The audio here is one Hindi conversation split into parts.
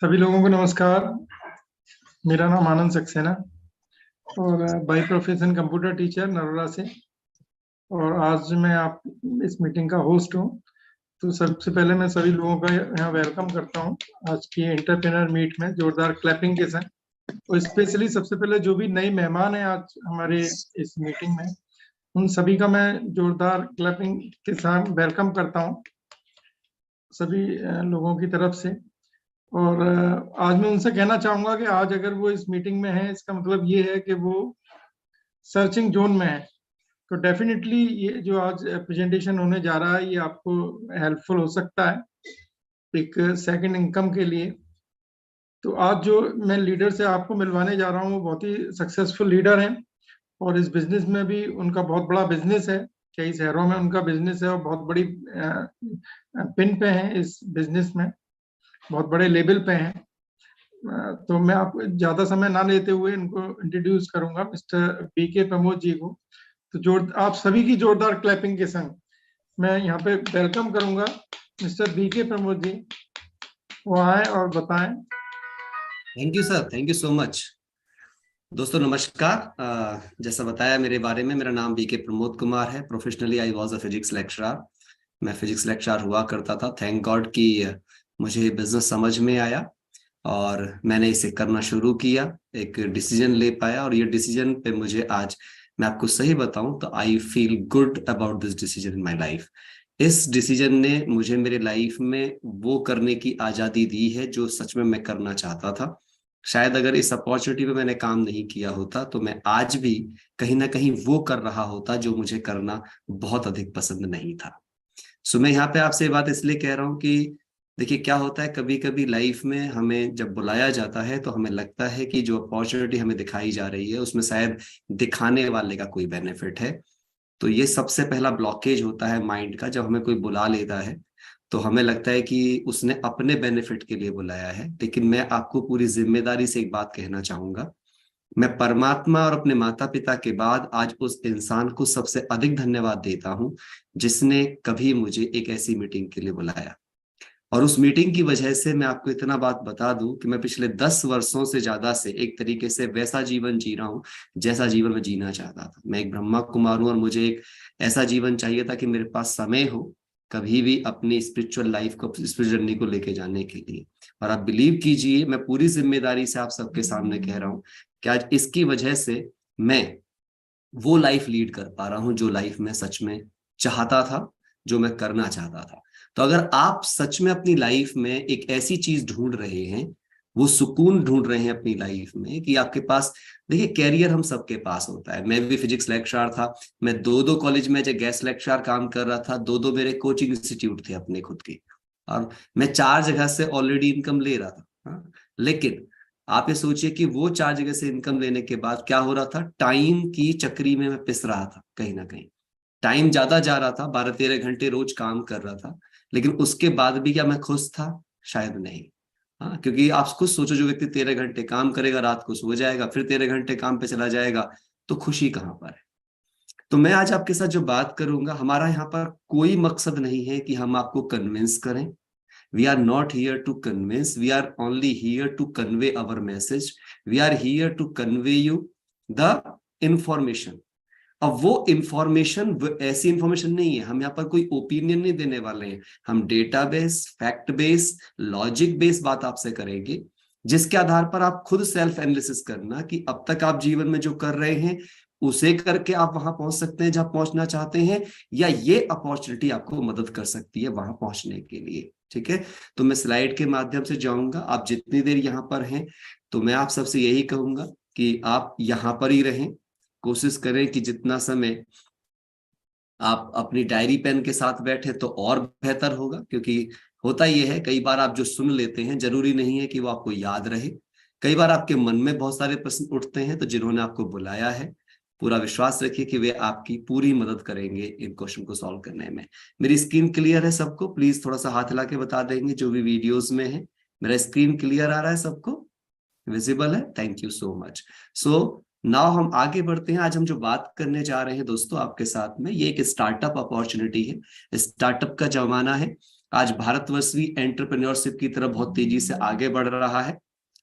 सभी लोगों को नमस्कार। मेरा नाम आनंद सक्सेना और by profession computer teacher Narola से। और आज मैं आप इस मीटिंग का होस्ट हूं। तो सबसे पहले मैं सभी लोगों का यहाँ वेलकम करता हूं आज की एंटरप्रेन्योर मीट में जोरदार क्लैपिंग के साथ। और स्पेशली सबसे पहले जो भी नए मेहमान हैं आज हमारे इस मीटिंग में, उन सभी का मैं जोरदार क्लैपिंग के साथ वेलकम करता हूं सभी लोगों की तरफ से। और आज मैं उनसे कहना चाहूंगा कि आज अगर वो इस मीटिंग में है, इसका मतलब ये है कि वो सर्चिंग जोन में है। तो डेफिनेटली ये जो आज प्रेजेंटेशन होने जा रहा है ये आपको हेल्पफुल हो सकता है एक सेकंड इनकम के लिए। तो आज जो मैं लीडर से आपको मिलवाने जा रहा हूँ वो बहुत ही सक्सेसफुल लीडर हैं और इस बिजनेस में भी उनका बहुत बड़ा बिजनेस है। कई शहरों में उनका बिजनेस है और बहुत बड़ी पिन पे है इस बिजनेस में, बहुत बड़े लेवल पे हैं। तो मैं आपको ज्यादा समय ना लेते हुए इनको इंट्रोड्यूस करूंगा मिस्टर बीके प्रमोद जी को। तो जोर आप सभी की जोरदार क्लैपिंग के संग मैं यहाँ पे वेलकम करूंगा मिस्टर बीके प्रमोद जी। वो आए और बताएं। Thank you sir, thank you so much. दोस्तों नमस्कार। जैसा बताया मेरे बारे में, मेरा नाम बीके प्रमोद कुमार है। Professionally I was a physics lecturer. मैं फिजिक्स लेक्चरर हुआ करता था। थैंक गॉड कि मुझे बिजनेस समझ में आया और मैंने इसे करना शुरू किया, एक डिसीजन ले पाया। और ये डिसीजन पे मुझे आज, मैं आपको सही बताऊं तो I feel good about this decision in my life. इस डिसीजन ने मुझे मेरे लाइफ में वो करने की आजादी दी है जो सच में मैं करना चाहता था। शायद अगर इस अपॉर्चुनिटी पे मैंने काम नहीं किया होता तो मैं आज भी कहीं ना कहीं वो कर रहा होता जो मुझे करना बहुत अधिक पसंद नहीं था। सो मैं यहाँ पे आपसे ये बात इसलिए कह रहा हूँ कि देखिए क्या होता है, कभी कभी लाइफ में हमें जब बुलाया जाता है तो हमें लगता है कि जो अपॉर्चुनिटी हमें दिखाई जा रही है उसमें शायद दिखाने वाले का कोई बेनिफिट है। तो ये सबसे पहला ब्लॉकेज होता है माइंड का। जब हमें कोई बुला लेता है तो हमें लगता है कि उसने अपने बेनिफिट के लिए बुलाया है। लेकिन मैं आपको पूरी जिम्मेदारी से एक बात कहना चाहूंगा, मैं परमात्मा और अपने माता पिता के बाद आज उस इंसान को सबसे अधिक धन्यवाद देता हूं जिसने कभी मुझे एक ऐसी मीटिंग के लिए बुलाया। और उस मीटिंग की वजह से मैं आपको इतना बात बता दूं कि मैं पिछले 10 वर्षों से ज्यादा से एक तरीके से वैसा जीवन जी रहा हूं जैसा जीवन मैं जीना चाहता था। मैं एक ब्रह्मा कुमार हूं और मुझे एक ऐसा जीवन चाहिए था कि मेरे पास समय हो कभी भी अपनी स्पिरिचुअल लाइफ को, स्पिरिचुअल जर्नी को लेके जाने के लिए। और आप बिलीव कीजिए, मैं पूरी जिम्मेदारी से आप सबके सामने कह रहा हूं कि आज इसकी वजह से मैं वो लाइफ लीड कर पा रहा हूं जो लाइफ में सच में चाहता था, जो मैं करना चाहता था। तो अगर आप सच में अपनी लाइफ में एक ऐसी चीज ढूंढ रहे हैं, वो सुकून ढूंढ रहे हैं अपनी लाइफ में कि आपके पास, देखिए कैरियर हम सबके पास होता है। मैं भी फिजिक्स लेक्चरर था। मैं दो दो कॉलेज में जब गेस्ट लेक्चरर काम कर रहा था, दो दो मेरे कोचिंग इंस्टीट्यूट थे अपने खुद के, और मैं 4 जगह से ऑलरेडी इनकम ले रहा था। हाँ? लेकिन आप ये सोचिए कि वो 4 जगह से इनकम लेने के बाद क्या हो रहा था, टाइम की चक्री में मैं पिस रहा था। कहीं ना कहीं टाइम ज्यादा जा रहा था, 12-13 घंटे रोज काम कर रहा था। लेकिन उसके बाद भी क्या मैं खुश था? शायद नहीं। हाँ, क्योंकि आप खुद सोचो, जो व्यक्ति 13 घंटे काम करेगा, रात को सो जाएगा, फिर 13 घंटे काम पे चला जाएगा, तो खुशी कहाँ पर है? तो मैं आज आपके साथ जो बात करूंगा, हमारा यहाँ पर कोई मकसद नहीं है कि हम आपको कन्विंस करें। We are not here to convince. We are only here to convey our message. We are here to convey you the information. अब वो इंफॉर्मेशन ऐसी इंफॉर्मेशन नहीं है, हम यहाँ पर कोई ओपिनियन नहीं देने वाले हैं। हम data base, fact base, logic base बात आपसे करेंगे, जिसके आधार पर आप खुद सेल्फ एनालिसिस करना कि अब तक आप जीवन में जो कर रहे हैं उसे करके आप वहां पहुंच सकते हैं जहां पहुंचना चाहते हैं, या ये अपॉर्चुनिटी आपको मदद कर सकती है वहां पहुंचने के लिए। ठीक है, तो मैं स्लाइड के माध्यम से जाऊंगा। आप जितनी देर यहाँ पर हैं तो मैं आप सबसे यही कहूंगा कि आप यहाँ पर ही रहें। कोशिश करें कि जितना समय आप अपनी डायरी पेन के साथ बैठे तो और बेहतर होगा, क्योंकि होता यह है कई बार आप जो सुन लेते हैं जरूरी नहीं है कि वो आपको याद रहे। कई बार आपके मन में बहुत सारे प्रश्न उठते हैं, तो जिन्होंने आपको बुलाया है पूरा विश्वास रखिए कि वे आपकी पूरी मदद करेंगे इन क्वेश्चन को सॉल्व करने में। मेरी स्क्रीन क्लियर है सबको? प्लीज थोड़ा सा हाथ हिला के बता देंगे जो भी वीडियोस में है। मेरा स्क्रीन क्लियर आ रहा है सबको? विजिबल है? Thank you so much. So now हम आगे बढ़ते हैं। आज हम जो बात करने जा रहे हैं दोस्तों आपके साथ में, ये एक स्टार्टअप अपॉर्चुनिटी है। स्टार्टअप का जमाना है। आज भारतवर्ष भी एंटरप्रेन्योरशिप की तरफ बहुत तेजी से आगे बढ़ रहा है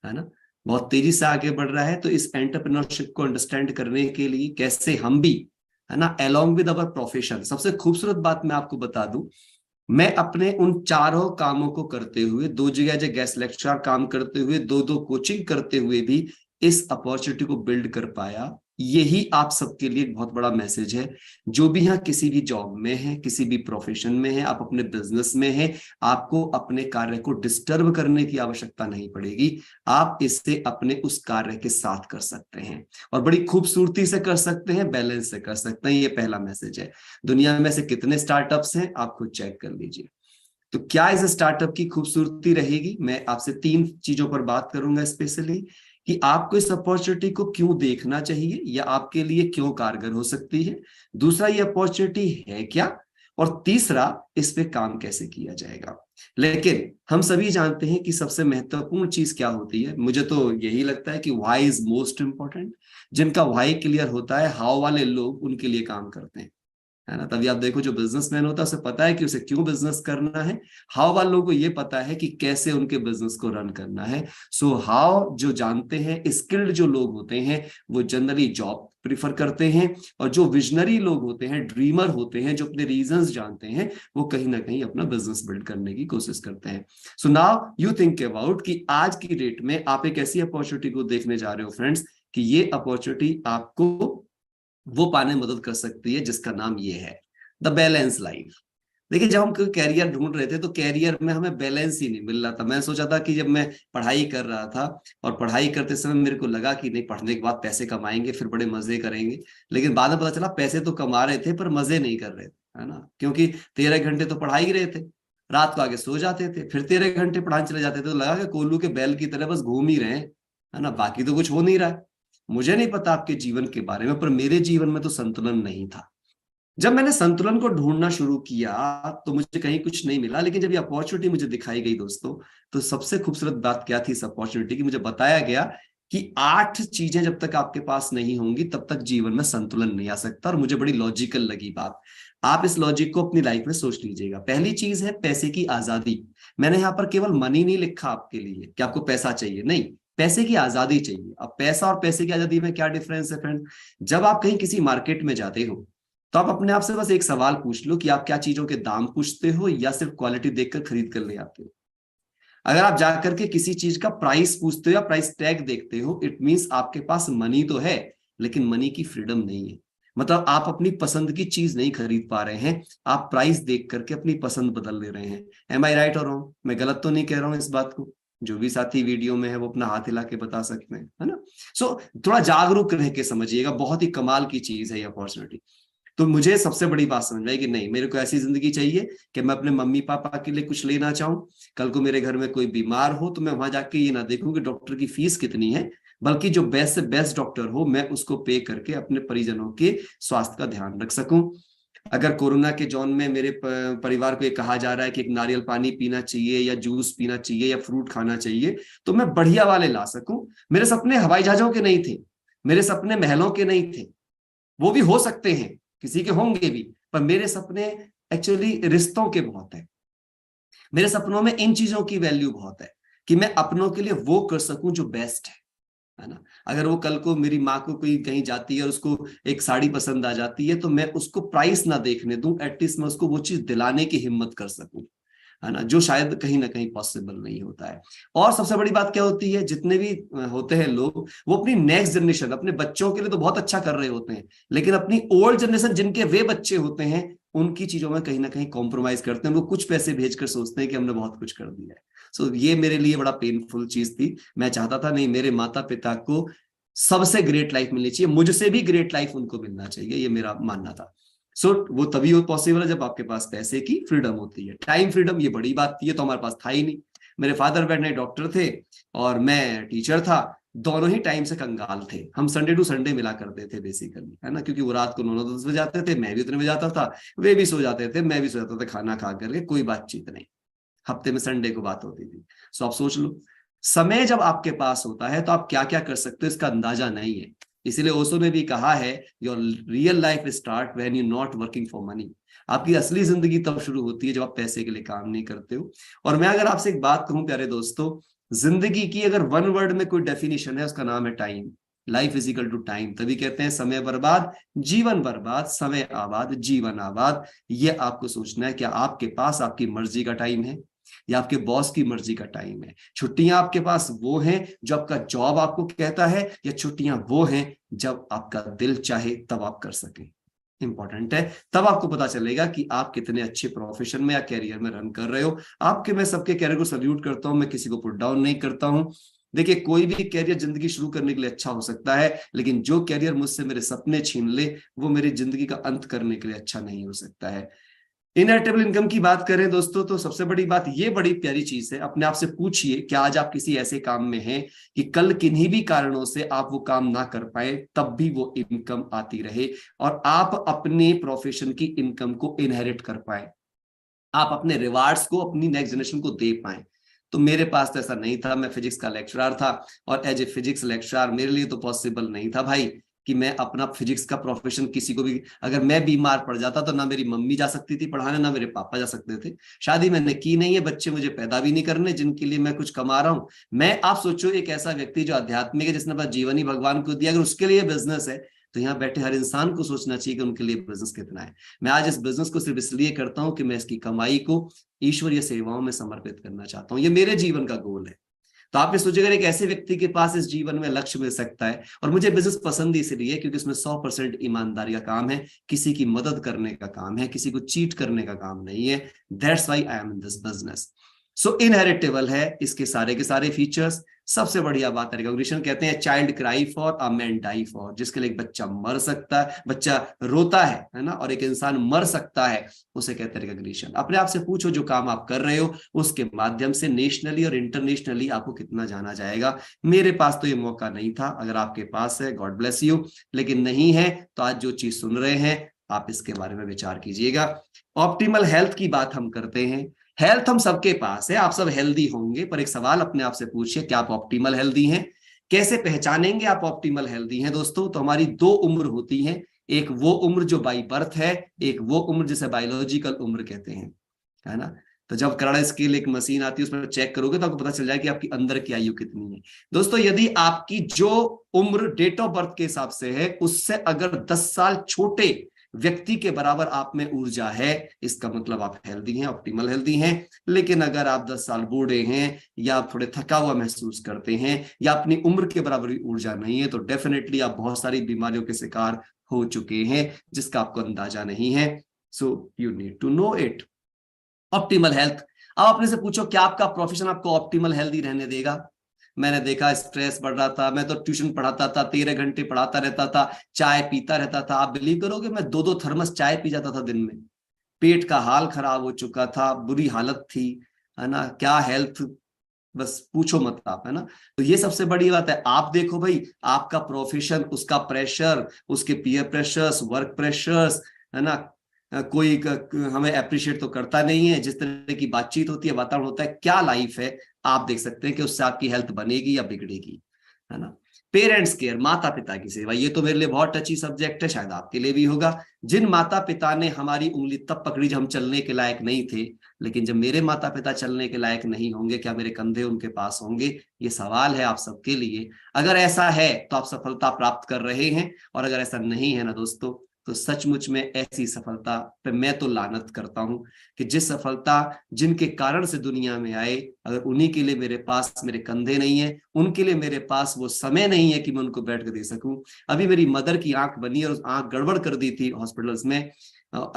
ना, बहुत तेजी से आगे बढ़ रहा है। तो इस एंटरप्रेन्योरशिप को अंडरस्टैंड करने के लिए कैसे हम भी, है ना, अलोंग विद अवर प्रोफेशन, सबसे खूबसूरत बात मैं आपको बता दूं, मैं अपने उन चारों कामों को करते हुए, 2 जगह जो गेस्ट लेक्चरर काम करते हुए, 2 कोचिंग करते हुए भी इस अपॉर्चुनिटी को बिल्ड कर पाया। यही आप सबके लिए एक बहुत बड़ा मैसेज है। जो भी यहाँ किसी भी जॉब में है, किसी भी प्रोफेशन में है, आप अपने बिजनेस में है, आपको अपने कार्य को डिस्टर्ब करने की आवश्यकता नहीं पड़ेगी। आप इससे अपने उस कार्य के साथ कर सकते हैं और बड़ी खूबसूरती से कर सकते हैं, बैलेंस से कर सकते हैं। ये पहला मैसेज है। दुनिया में से कितने स्टार्टअप्स हैं आप खुद चेक कर लीजिए। तो क्या इस स्टार्टअप की खूबसूरती रहेगी, मैं आपसे 3 चीजों पर बात करूंगा स्पेशली, कि आपको इस अपॉर्चुनिटी को क्यों देखना चाहिए या आपके लिए क्यों कारगर हो सकती है। दूसरा, ये अपॉर्चुनिटी है क्या, और तीसरा, इस पे काम कैसे किया जाएगा। लेकिन हम सभी जानते हैं कि सबसे महत्वपूर्ण चीज क्या होती है। मुझे तो यही लगता है कि व्हाई इज मोस्ट इंपॉर्टेंट। जिनका व्हाई क्लियर होता है, हाउ वाले लोग उनके लिए काम करते हैं, है ना। तभी आप देखो, जो बिजनेसमैन होता है उसे पता है कि उसे क्यों बिजनेस करना है। हाउ वाले लोगों को ये पता है कि कैसे उनके बिजनेस को रन करना है। सो हाउ जो जानते हैं, स्किल्ड जो लोग होते हैं, वो जनरली जॉब प्रिफर करते हैं, और जो विजनरी लोग होते हैं, ड्रीमर होते हैं, जो अपने रीजंस जानते हैं, वो कहीं ना कहीं अपना बिजनेस बिल्ड करने की कोशिश करते हैं। So now you think about कि आज की डेट में आप एक ऐसी अपॉर्चुनिटी को देखने जा रहे हो फ्रेंड्स, कि ये अपॉर्चुनिटी आपको वो पाने में मदद कर सकती है जिसका नाम ये है द बैलेंस लाइफ। देखिए, जब हम कैरियर ढूंढ रहे थे तो कैरियर में हमें बैलेंस ही नहीं मिल रहा था। मैं सोचा था कि जब मैं पढ़ाई कर रहा था और पढ़ाई करते समय मेरे को लगा कि नहीं, पढ़ने के बाद पैसे कमाएंगे, फिर बड़े मजे करेंगे। लेकिन बाद में पता चला पैसे तो कमा रहे थे पर मजे नहीं कर रहे थे, है ना। क्योंकि 13 घंटे तो पढ़ाई ही रहे थे, रात को आगे सो जाते थे, फिर 13 घंटे पढ़ाने चले जाते थे, तो लगा कि कोल्लू के बैल की तरह बस घूम ही रहे हैं, है ना, बाकी तो कुछ हो नहीं रहा है। मुझे नहीं पता आपके जीवन के बारे में, पर मेरे जीवन में तो संतुलन नहीं था। जब मैंने संतुलन को ढूंढना शुरू किया तो मुझे कहीं कुछ नहीं मिला। लेकिन जब ये अपॉर्चुनिटी मुझे दिखाई गई दोस्तों, तो सबसे खूबसूरत बात क्या थी इस अपॉर्चुनिटी की, मुझे बताया गया कि 8 चीजें जब तक आपके पास नहीं होंगी तब तक जीवन में संतुलन नहीं आ सकता। और मुझे बड़ी लॉजिकल लगी बात। आप इस लॉजिक को अपनी लाइफ में सोच लीजिएगा। पहली चीज है पैसे की आजादी। मैंने यहाँ पर केवल मनी नहीं लिखा आपके लिए कि आपको पैसा चाहिए, नहीं, पैसे की आजादी चाहिए। अब पैसा और पैसे की आजादी में क्या डिफरेंस है फ्रेंड। जब आप कहीं किसी मार्केट में जाते हो तो आप अपने आप से बस एक सवाल पूछ लो कि आप क्या चीजों के दाम पूछते हो या सिर्फ क्वालिटी देखकर खरीद कर ले आते हो। अगर आप जाकर के किसी चीज का प्राइस पूछते हो या प्राइस टैग देखते हो, इट मींस आपके पास मनी तो है लेकिन मनी की फ्रीडम नहीं है। मतलब आप अपनी पसंद की चीज नहीं खरीद पा रहे हैं, आप प्राइस देख करके अपनी पसंद बदल ले रहे हैं। एम आई राइट और रॉन्ग? मैं गलत तो नहीं कह रहा हूं इस बात को? जो भी साथी वीडियो में है वो अपना हाथ हिला के बता सकते हैं, है ना। सो थोड़ा जागरूक रह के समझिएगा, बहुत ही कमाल की चीज है ये अपॉर्चुनिटी। तो मुझे सबसे बड़ी बात समझ आई कि नहीं, मेरे को ऐसी जिंदगी चाहिए कि मैं अपने मम्मी पापा के लिए कुछ लेना चाहूं, कल को मेरे घर में कोई बीमार हो तो मैं वहां जाके ये ना देखूं कि डॉक्टर की फीस कितनी है, बल्कि जो बेस्ट से बेस्ट डॉक्टर हो मैं उसको पे करके अपने परिजनों के स्वास्थ्य का ध्यान रख सकूं। अगर कोरोना के जोन में मेरे परिवार को ये कहा जा रहा है कि एक नारियल पानी पीना चाहिए या जूस पीना चाहिए या फ्रूट खाना चाहिए, तो मैं बढ़िया वाले ला सकूं। मेरे सपने हवाई जहाजों के नहीं थे, मेरे सपने महलों के नहीं थे, वो भी हो सकते हैं, किसी के होंगे भी, पर मेरे सपने एक्चुअली रिश्तों के बहुत है। मेरे सपनों में इन चीजों की वैल्यू बहुत है कि मैं अपनों के लिए वो कर सकूं जो बेस्ट है ना। अगर वो कल को मेरी माँ को कोई कहीं जाती है और उसको एक साड़ी पसंद आ जाती है तो मैं उसको प्राइस ना देखने दूं, एटलीस्ट मैं उसको वो चीज दिलाने की हिम्मत कर सकूं, है ना, जो शायद कहीं ना कहीं पॉसिबल नहीं होता है। और सबसे बड़ी बात क्या होती है, जितने भी होते हैं लोग, वो अपनी नेक्स्ट जनरेशन, अपने बच्चों के लिए तो बहुत अच्छा कर रहे होते हैं, लेकिन अपनी ओल्ड जनरेशन जिनके वे बच्चे होते हैं उनकी चीजों में कहीं ना कहीं कॉम्प्रोमाइज करते हैं। वो कुछ पैसे भेजकर सोचते हैं कि हमने बहुत कुछ कर दिया है। सो ये मेरे लिए बड़ा पेनफुल चीज थी। मैं चाहता था नहीं, मेरे माता पिता को सबसे ग्रेट लाइफ मिलनी चाहिए, मुझसे भी ग्रेट लाइफ उनको मिलना चाहिए, ये मेरा मानना था। सो वो तभी पॉसिबल है जब आपके पास पैसे की फ्रीडम होती है। टाइम फ्रीडम ये बड़ी बात थी, ये तो हमारे पास था ही नहीं। मेरे फादर वेटरनरी डॉक्टर थे और मैं टीचर था, दोनों ही टाइम से कंगाल थे। हम संडे टू संडे मिला करते थे बेसिकली, है ना, क्योंकि वो रात को 9-10 बजे आते थे, मैं भी उतने बजे आता था, वे भी सो जाते थे, मैं भी सो जाता था, खाना खा करके, कोई बातचीत नहीं। हफ्ते में संडे को बात होती थी। सो आप सोच लो, समय जब आपके पास होता है तो आप क्या क्या कर सकते हो इसका अंदाजा नहीं है। इसीलिए ओशो ने भी कहा है, your real life start when you not working for money. आपकी असली जिंदगी तब शुरू होती है जब आप पैसे के लिए काम नहीं करते हो। और मैं अगर आपसे एक बात कहूं प्यारे दोस्तों, जिंदगी की अगर वन वर्ड में कोई डेफिनेशन है, उसका नाम है time. Life is equal to time. तभी कहते हैं समय बर्बाद जीवन बर्बाद, समय आबाद जीवन आबाद। ये आपको सोचना है कि आपके पास आपकी मर्जी का टाइम है या आपके बॉस की मर्जी का टाइम है। छुट्टियां आपके पास वो हैं जो आपका जॉब आपको कहता है, या छुट्टियां वो हैं जब आपका दिल चाहे तब आप कर सकें। इंपॉर्टेंट है, तब आपको पता चलेगा कि आप कितने अच्छे प्रोफेशन में या कैरियर में रन कर रहे हो। आपके मैं सबके कैरियर को सल्यूट करता हूं, मैं किसी को पुट डाउन नहीं करता हूं। देखिए, कोई भी कैरियर जिंदगी शुरू करने के लिए अच्छा हो सकता है, लेकिन जो कैरियर मुझसे मेरे सपने छीन ले वो मेरी जिंदगी का अंत करने के लिए अच्छा नहीं हो सकता है। इनहेरिटेबल इनकम की बात करें दोस्तों, तो सबसे बड़ी बात, ये बड़ी प्यारी चीज है। अपने आप से पूछिए, क्या आज आप किसी ऐसे काम में हैं कि कल किन्हीं भी कारणों से आप वो काम ना कर पाए, तब भी वो इनकम आती रहे और आप अपने प्रोफेशन की इनकम को इनहेरिट कर पाए, आप अपने रिवार्ड्स को अपनी नेक्स्ट जनरेशन को दे पाए। तो मेरे पास तो ऐसा नहीं था। मैं फिजिक्स का लेक्चरर था और एज ए फिजिक्स लेक्चरर मेरे लिए तो पॉसिबल नहीं था भाई कि मैं अपना फिजिक्स का प्रोफेशन किसी को भी, अगर मैं बीमार पड़ जाता तो ना मेरी मम्मी जा सकती थी पढ़ाने, ना मेरे पापा जा सकते थे। शादी मैंने की नहीं है, बच्चे मुझे पैदा भी नहीं करने जिनके लिए मैं कुछ कमा रहा हूं। मैं, आप सोचो, एक ऐसा व्यक्ति जो आध्यात्मिक है, जिसने बस जीवन ही भगवान को दिया, अगर उसके लिए बिजनेस है, तो यहाँ बैठे हर इंसान को सोचना चाहिए कि उनके लिए बिजनेस कितना है। मैं आज इस बिजनेस को सिर्फ इसलिए करता हूं कि मैं इसकी कमाई को ईश्वरीय सेवाओं में समर्पित करना चाहता हूं। ये मेरे जीवन का गोल है। तो आप ये सोचिए, अगर एक ऐसे व्यक्ति के पास इस जीवन में लक्ष्य मिल सकता है, और मुझे बिजनेस पसंद इसलिए क्योंकि उसमें 100% ईमानदारी का काम है, किसी की मदद करने का काम है, किसी को चीट करने का काम नहीं है। That's why I am in this business. So inheritable है इसके सारे के सारे फीचर्स। सबसे बढ़िया बात है रिकॉग्निशन। कहते हैं child cry for, a man die for. जिसके लिए एक बच्चा मर सकता है, बच्चा रोता है ना, और एक इंसान मर सकता है, उसे कहते हैं रिकॉग्निशन। अपने आप से पूछो, जो काम आप कर रहे हो उसके माध्यम से नेशनली और इंटरनेशनली आपको कितना जाना जाएगा। मेरे पास तो ये मौका नहीं था, अगर आपके पास है गॉड ब्लेस यू, लेकिन नहीं है तो आज जो चीज सुन रहे हैं आप इसके बारे में विचार कीजिएगा। ऑप्टिमल हेल्थ की बात हम करते हैं। हेल्थ हम सबके पास है, आप सब हेल्दी होंगे, पर एक सवाल अपने आप से पूछिए, क्या आप ऑप्टिमल हेल्दी हैं? कैसे पहचानेंगे आप ऑप्टिमल हेल्दी हैं दोस्तों? तो हमारी दो उम्र होती है, एक वो उम्र जो बाई बर्थ है, एक वो उम्र जिसे बायोलॉजिकल उम्र कहते हैं, है ना। तो जब कराड़ा स्केल एक मशीन आती है, उसमें चेक करोगे तो आपको पता चल जाएगा कि आपकी अंदर की आयु कितनी है। दोस्तों, यदि आपकी जो उम्र डेट ऑफ बर्थ के हिसाब से है, उससे अगर 10 साल छोटे व्यक्ति के बराबर आप में ऊर्जा है, इसका मतलब आप हेल्दी हैं, ऑप्टिमल हेल्दी हैं। लेकिन अगर आप 10 साल बूढ़े हैं, या आप थोड़े थका हुआ महसूस करते हैं, या अपनी उम्र के बराबर ऊर्जा नहीं है, तो डेफिनेटली आप बहुत सारी बीमारियों के शिकार हो चुके हैं, जिसका आपको अंदाजा नहीं है। So you need to know it. Optimal health. अब अपने से पूछो, क्या आपका प्रोफेशन आपको ऑप्टिमल हेल्दी रहने देगा? मैंने देखा, स्ट्रेस बढ़ रहा था, मैं तो ट्यूशन पढ़ाता था, 13 घंटे पढ़ाता रहता था, चाय पीता रहता था। आप बिलीव करोगे, मैं 2-2 थर्मस चाय पी जाता था दिन में। पेट का हाल खराब हो चुका था, बुरी हालत थी, है ना। क्या हेल्थ, बस पूछो मत आप, है ना। तो ये सबसे बड़ी बात है। आप देखो भाई, आपका प्रोफेशन, उसका प्रेशर, उसके पीयर प्रेशर्स, वर्क प्रेशर्स, है ना, कोई हमें अप्रिशिएट तो करता नहीं है। जिस तरह की बातचीत होती है, वातावरण होता है, क्या लाइफ है, आप देख सकते हैं कि उससे आपकी हेल्थ बनेगी या बिगड़ेगी, है ना। पेरेंट्स केयर, माता पिता की सेवा, ये तो मेरे लिए बहुत टची सब्जेक्ट है, शायद आपके लिए भी होगा। जिन माता पिता ने हमारी उंगली तब पकड़ी जब हम चलने के लायक नहीं थे, लेकिन जब मेरे माता पिता चलने के लायक नहीं होंगे, क्या मेरे कंधे उनके पास होंगे? ये सवाल है आप सबके लिए। अगर ऐसा है तो आप सफलता प्राप्त कर रहे हैं, और अगर ऐसा नहीं है ना दोस्तों, तो सचमुच में ऐसी सफलता पे मैं तो लानत करता हूं कि जिस सफलता, जिनके कारण से दुनिया में आए, अगर उन्हीं के लिए मेरे पास मेरे कंधे नहीं है, उनके लिए मेरे पास वो समय नहीं है कि मैं उनको बैठ कर दे सकूं। अभी मेरी मदर की आंख बनी और उस आंख गड़बड़ कर दी थी हॉस्पिटल्स में,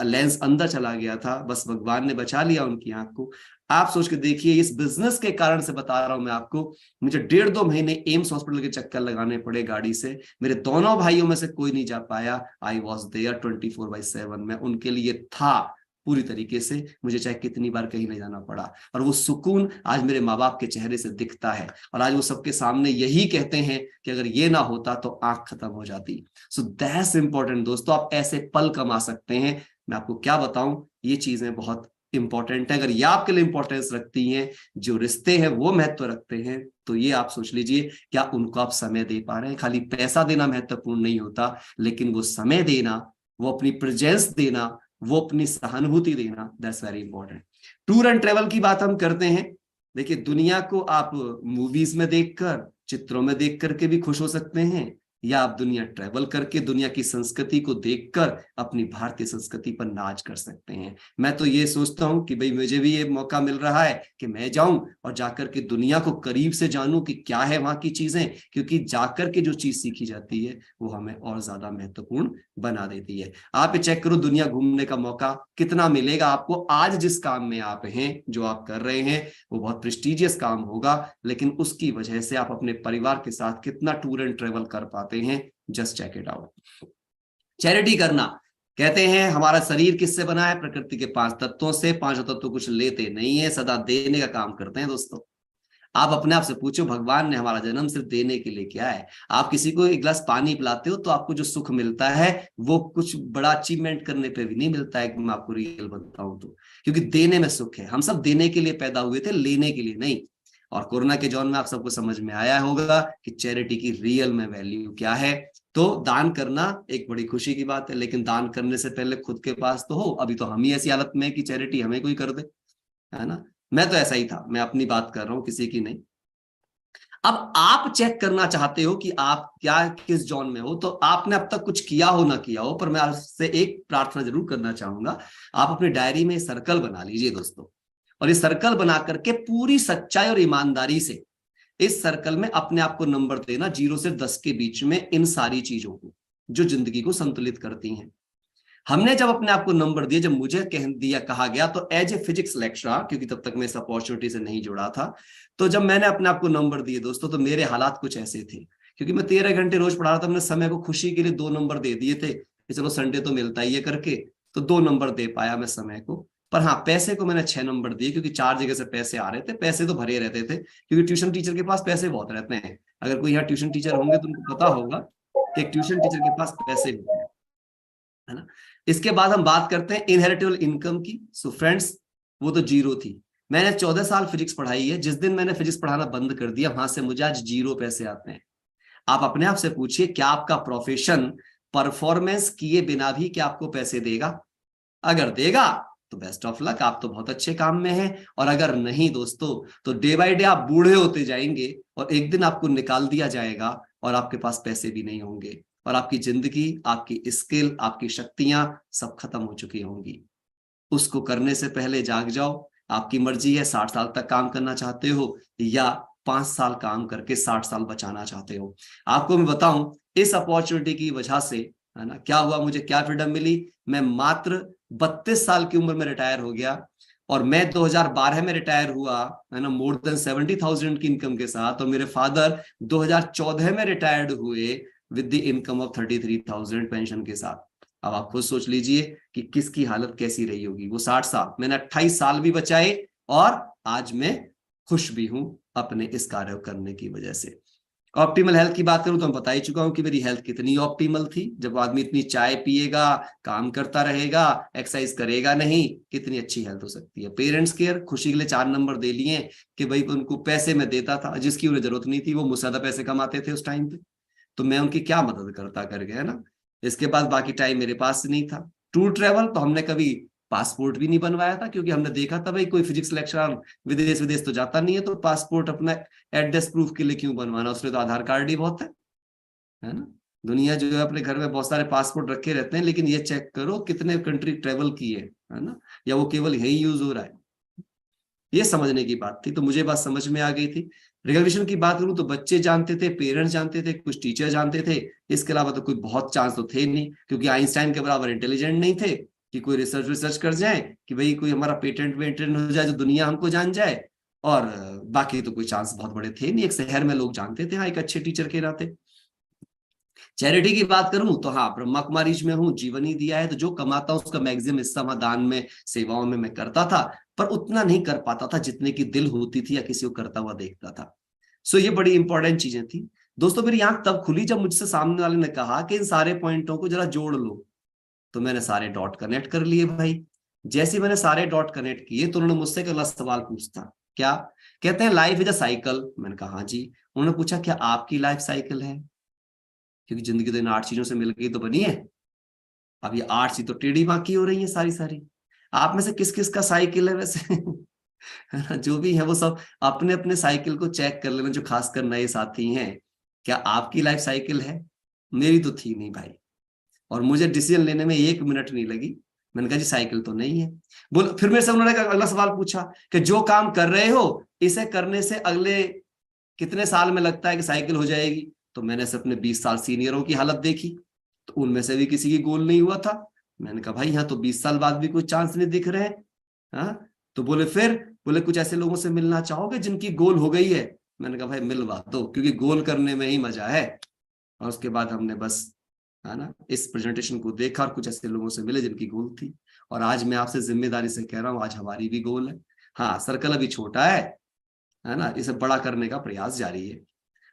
लेंस अंदर चला गया था, बस भगवान ने बचा लिया उनकी आंख को। आप सोच के देखिए, इस बिजनेस के कारण से बता रहा हूं मैं आपको, मुझे 1.5-2 महीने एम्स हॉस्पिटल के चक्कर लगाने पड़े गाड़ी से। मेरे दोनों भाइयों में से कोई नहीं जा पाया। आई वॉज देयर 24/7, मैं उनके लिए था पूरी तरीके से, मुझे चाहे कितनी बार कहीं नहीं जाना पड़ा। और वो सुकून आज मेरे माँ बाप के चेहरे से दिखता है, और आज वो सबके सामने यही कहते हैं कि अगर ये ना होता तो आंख खत्म हो जाती। सो दैट्स इंपॉर्टेंट दोस्तों, आप ऐसे पल कमा सकते हैं। मैं आपको क्या बताऊं, ये चीजें बहुत इंपॉर्टेंट है। अगर ये आपके लिए इंपॉर्टेंस रखती हैं, जो रिश्ते हैं वो महत्व रखते हैं, तो ये आप सोच लीजिए क्या उनको आप समय दे पा रहे हैं। खाली पैसा देना महत्वपूर्ण नहीं होता, लेकिन वो समय देना, वो अपनी प्रेजेंस देना, वो अपनी सहानुभूति देना, that's very important. Tour and travel की बात हम करते हैं। देखिए, दुनिया को आप मूवीज में देखकर, चित्रों में देख करके भी खुश हो सकते हैं, या आप दुनिया ट्रैवल करके दुनिया की संस्कृति को देखकर अपनी भारतीय संस्कृति पर नाच कर सकते हैं। मैं तो ये सोचता हूं कि भाई मुझे भी ये मौका मिल रहा है कि मैं जाऊं और जाकर के दुनिया को करीब से जानूं कि क्या है वहां की चीजें, क्योंकि जाकर के जो चीज सीखी जाती है वो हमें और ज्यादा महत्वपूर्ण बना देती है। आप ये चेक करो, दुनिया घूमने का मौका कितना मिलेगा आपको। आज जिस काम में आप हैं, जो आप कर रहे हैं, वो बहुत प्रेस्टिजियस काम होगा, लेकिन उसकी वजह से आप अपने परिवार के साथ कितना टूर एंड ट्रेवल कर पाते हैं, just check it out. Charity करना, कहते हैं हमारा शरीर किससे बना है? प्रकृति के 5 तत्वों से। 5 तत्व कुछ लेते नहीं है, सदा देने का काम करते हैं। दोस्तों, आप अपने आप से पूछो, भगवान ने हमारा जन्म सिर्फ देने के लिए किया है। आप किसी को एक गिलास पानी पिलाते हो तो आपको जो सुख मिलता है वो कुछ बड़ा अचीवमेंट करने पे भी नहीं मिलता है, मैं आपको रियल बताऊं तो, क्योंकि देने में सुख है। हम सब देने के लिए पैदा हुए थे, लेने के लिए नहीं। और कोरोना के दौर में आप सबको समझ में आया होगा कि चैरिटी की रियल में वैल्यू क्या है। तो दान करना एक बड़ी खुशी की बात है, लेकिन दान करने से पहले खुद के पास तो हो। अभी तो हम ही ऐसी हालत में कि चैरिटी हमें कोई कर दे, है ना। मैं तो ऐसा ही था, मैं अपनी बात कर रहा हूं, किसी की नहीं। अब आप चेक करना चाहते हो कि आप क्या किस जोन में हो, तो आपने अब तक कुछ किया हो ना किया हो, पर मैं आपसे एक प्रार्थना जरूर करना चाहूंगा। आप अपनी डायरी में सर्कल बना लीजिए दोस्तों, और ये सर्कल बना करके पूरी सच्चाई और ईमानदारी से इस सर्कल में अपने आप को नंबर देना 0 से 10 के बीच में, इन सारी चीजों को जो जिंदगी को संतुलित करती हैं। हमने जब अपने आप को नंबर दिए, जब मुझे कहा गया, तो एज ए फिजिक्स लेक्चरर, क्योंकि तब तक मैं इस अपॉर्चुनिटी से नहीं जुड़ा था, तो जब मैंने अपने आप को नंबर दिए दोस्तों, तो मेरे हालात कुछ ऐसे थे, क्योंकि मैं 13 घंटे रोज पढ़ा रहा था। मैंने समय को खुशी के लिए 2 नंबर दे दिए थे कि चलो संडे तो मिलता ही है करके, तो 2 नंबर दे पाया मैं समय को। पर हाँ, पैसे को मैंने 6 नंबर दिए, क्योंकि 4 जगह से पैसे आ रहे थे, पैसे तो भरे रहते थे, क्योंकि ट्यूशन टीचर के पास पैसे बहुत रहते हैं। अगर कोई यहाँ ट्यूशन टीचर होंगे तो उनको पता होगा कि एक ट्यूशन टीचर के पास पैसे होते हैं, है ना। इसके बाद हम बात करते हैं इनहेरिटेबल इनकम की। सो फ्रेंड्स, वो तो 0 थी। मैंने 14 साल फिजिक्स पढ़ाई है। जिस दिन मैंने फिजिक्स पढ़ाना बंद कर दिया, वहां से मुझे आज 0 पैसे आते हैं। आप अपने आप से पूछिए, क्या आपका प्रोफेशन परफॉर्मेंस किए बिना भी क्या आपको पैसे देगा? अगर देगा तो बेस्ट ऑफ लक, आप तो बहुत अच्छे काम में हैं। और अगर नहीं दोस्तों, तो डे बाय डे आप बूढ़े होते जाएंगे, और एक दिन आपको निकाल दिया जाएगा और आपके पास पैसे भी नहीं होंगे, और आपकी जिंदगी, आपकी स्किल, आपकी शक्तियां सब खत्म हो चुकी होंगी। उसको करने से पहले जाग जाओ। आपकी मर्जी है, 60 साल तक काम करना चाहते हो या 5 साल काम करके 60 साल बचाना चाहते हो। आपको मैं बताऊं, इस अपॉर्चुनिटी की वजह से, है ना, क्या हुआ, मुझे क्या फ्रीडम मिली। मैं मात्र 32 साल की उम्र में रिटायर हो गया, और मैं 2012 में रिटायर हुआ, है ना, मोर देन 70,000 की इनकम के साथ। और मेरे फादर 2014 में रिटायर्ड हुए with the income of 33,000 pension के साथ। अब आप खुद सोच लीजिए कि किसकी हालत कैसी रही होगी वो 60 साल। मैंने 28 साल भी बचाए, और आज मैं खुश भी हूं अपने इस कार्य करने की वजह से। ऑप्टिमल हेल्थ की बात करूं तो मैं बता ही चुका हूं कि मेरी हेल्थ कितनी ऑप्टिमल थी। जब आदमी इतनी चाय पिएगा, काम करता रहेगा, एक्सरसाइज करेगा नहीं, कितनी अच्छी हेल्थ हो सकती है। पेरेंट्स केयर, खुशी के लिए 4 नंबर दे लिए कि भाई उनको पैसे में देता था, जिसकी उन्हें जरूरत नहीं थी, वो मुझसे ज्यादा पैसे कमाते थे उस टाइम पे, तो मैं उनकी क्या मदद करता करके, है ना। इसके बाद बाकी टाइम मेरे पास नहीं था। टूर ट्रेवल तो हमने कभी पासपोर्ट भी नहीं बनवाया था, क्योंकि हमने देखा था भाई कोई फिजिक्स लेक्चरर विदेश विदेश तो जाता नहीं है, तो पासपोर्ट अपना एड्रेस प्रूफ के लिए क्यों बनवाना, उसमें तो आधार कार्ड ही बहुत है ना। दुनिया जो है अपने घर में बहुत सारे पासपोर्ट रखे रहते हैं, लेकिन ये चेक करो कितने कंट्री ट्रेवल किए, है ना, या वो केवल यही यूज हो रहा है। ये समझने की बात थी, तो मुझे बात समझ में आ गई थी। रिकग्निशन की बात करूं तो बच्चे जानते थे, पेरेंट्स जानते थे, कुछ टीचर जानते थे। इसके अलावा तो कोई बहुत चांस तो थे नहीं, क्योंकि आइंस्टाइन के बराबर इंटेलिजेंट नहीं थे कि कोई रिसर्च कर जाए कि भाई कोई हमारा पेटेंट वेटेंट हो जाए जो दुनिया हमको जान जाए। और बाकी तो कोई चांस बहुत बड़े थे नहीं। एक शहर में लोग जानते थे, हाँ, एक अच्छे टीचर के नाते। चैरिटी की बात करूं तो हाँ, ब्रह्मा कुमारीज में हूँ, जीवन ही दिया है, तो जो कमाता हूं उसका मैक्सिमम हिस्सा वहां दान में, सेवाओं में मैं करता था, पर उतना नहीं कर पाता था जितने की दिल होती थी या किसी को करता हुआ देखता था। सो ये बड़ी इंपॉर्टेंट चीजें थी दोस्तों। मेरी आंख तब खुली जब मुझसे सामने वाले ने कहा कि इन सारे पॉइंटों को जरा जोड़ लो, तो मैंने सारे डॉट कनेक्ट कर लिए भाई। जैसे मैंने सारे डॉट कनेक्ट किए तो उन्होंने मुझसे एक अगला सवाल पूछता, क्या? कहते हैं लाइफ इज अ साइकिल। मैंने कहा हाँ जी। उन्होंने पूछा क्या आपकी लाइफ साइकिल है? क्योंकि जिंदगी तो इन 8 चीजों से मिल गई तो बनी है। अब ये 8 चीज तो टेढ़ी बाकी हो रही है सारी सारी। आप में से किस किस का साइकिल है वैसे? है ना, जो भी है वो सब अपने अपने साइकिल को चेक कर लेना, जो खासकर नए साथी हैं। क्या आपकी लाइफ साइकिल है? मेरी तो थी नहीं भाई, और मुझे डिसीजन लेने में 1 मिनट नहीं लगी। मैंने कहा जी साइकिल तो नहीं है। बोल, फिर मेरे से उन्होंने अगला सवाल पूछा कि जो काम कर रहे हो इसे करने से अगले कितने साल में लगता है कि साइकिल हो जाएगी? तो मैंने से अपने 20 साल सीनियरों की हालत देखी, तो उनमें से भी किसी की गोल नहीं हुआ था। मैंने कहा भाई यहाँ तो 20 साल बाद भी कोई चांस नहीं दिख रहे हैं। हाँ, तो बोले फिर, बोले कुछ ऐसे लोगों से मिलना चाहोगे जिनकी गोल हो गई है? मैंने कहा भाई मिलवा दो, क्योंकि गोल करने में ही मजा है। और उसके बाद हमने बस, है ना, इस प्रेजेंटेशन को देखा और कुछ ऐसे लोगों से मिले जिनकी गोल थी। और आज मैं आपसे जिम्मेदारी से कह रहा हूं, आज हमारी भी गोल है। हाँ, सर्कल अभी छोटा है ना, इसे बड़ा करने का प्रयास जारी है।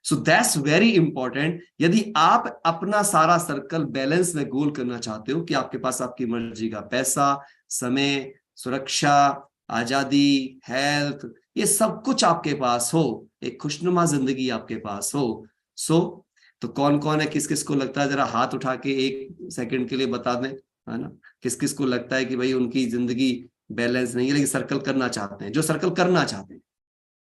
So that's very important. यदि आप अपना सारा सर्कल बैलेंस में गोल करना चाहते हो कि आपके पास आपकी मर्जी का पैसा, समय, सुरक्षा, आजादी, हेल्थ, ये सब कुछ आपके पास हो, एक खुशनुमा जिंदगी आपके पास हो, तो कौन कौन है, किस किस को लगता है, जरा हाथ उठा के 1 सेकंड के लिए बता दें, है ना, किस किस को लगता है कि भाई उनकी जिंदगी बैलेंस नहीं है लेकिन सर्कल करना चाहते हैं, जो सर्कल करना चाहते हैं,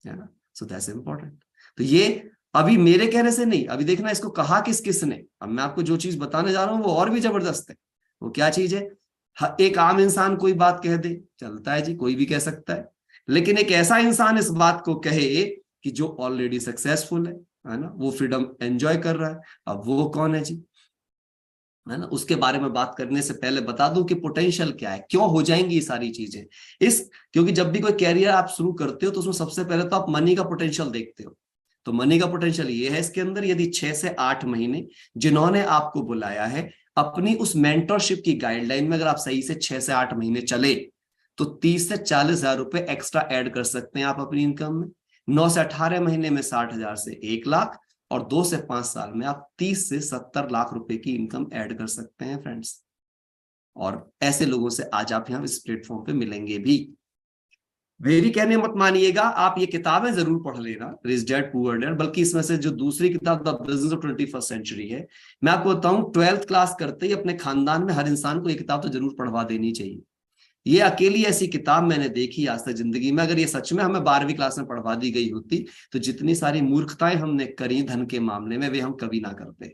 है ना। So that's important. तो ये अभी मेरे कहने से नहीं, अभी देखना इसको कहा किस किस ने। अब मैं आपको जो चीज बताने जा रहा हूं वो और भी जबरदस्त है। वो क्या चीज है? एक आम इंसान कोई बात कह दे, चलता है जी, कोई भी कह सकता है। लेकिन एक ऐसा इंसान इस बात को कहे कि जो ऑलरेडी सक्सेसफुल है ना, वो फ्रीडम एंजॉय कर रहा है, अब वो कौन है जी? है ना, उसके बारे में बात करने से पहले बता दूं कि पोटेंशियल क्या है, क्यों हो जाएंगी ये सारी चीजें। क्योंकि जब भी कोई कैरियर आप शुरू करते हो तो उसमें सबसे पहले तो आप मनी का पोटेंशियल देखते हो। तो मनी का पोटेंशियल ये है इसके अंदर, यदि 6 से 8 महीने जिन्होंने आपको बुलाया है, अपनी उस मेंटरशिप की गाइडलाइन में अगर आप सही से 6 से 8 महीने चले तो 30 से 40 हजार रुपए एक्स्ट्रा ऐड कर सकते हैं आप अपनी इनकम में। 9 से 18 महीने में 60 हजार से 1 लाख, और 2 से 5 साल में आप 30 से 70 लाख रुपए की इनकम ऐड कर सकते हैं फ्रेंड्स। और ऐसे लोगों से आज आप यहाँ इस प्लेटफॉर्म पे मिलेंगे भी। मेरी कहने मत मानिएगा, आप ये किताबें जरूर पढ़ लेना, रिच डैड पुअर डैड, बल्कि इसमें से जो दूसरी किताब the business of 21st century है, मैं आपको बताऊं 12th क्लास करते ही अपने खानदान में हर इंसान को ये किताब तो जरूर पढ़वा देनी चाहिए। ये अकेली ऐसी किताब मैंने देखी आज तक जिंदगी में, अगर ये सच में हमें 12वीं क्लास में पढ़वा दी गई होती तो जितनी सारी मूर्खताएं हमने करी धन के मामले में वे हम कभी ना करते,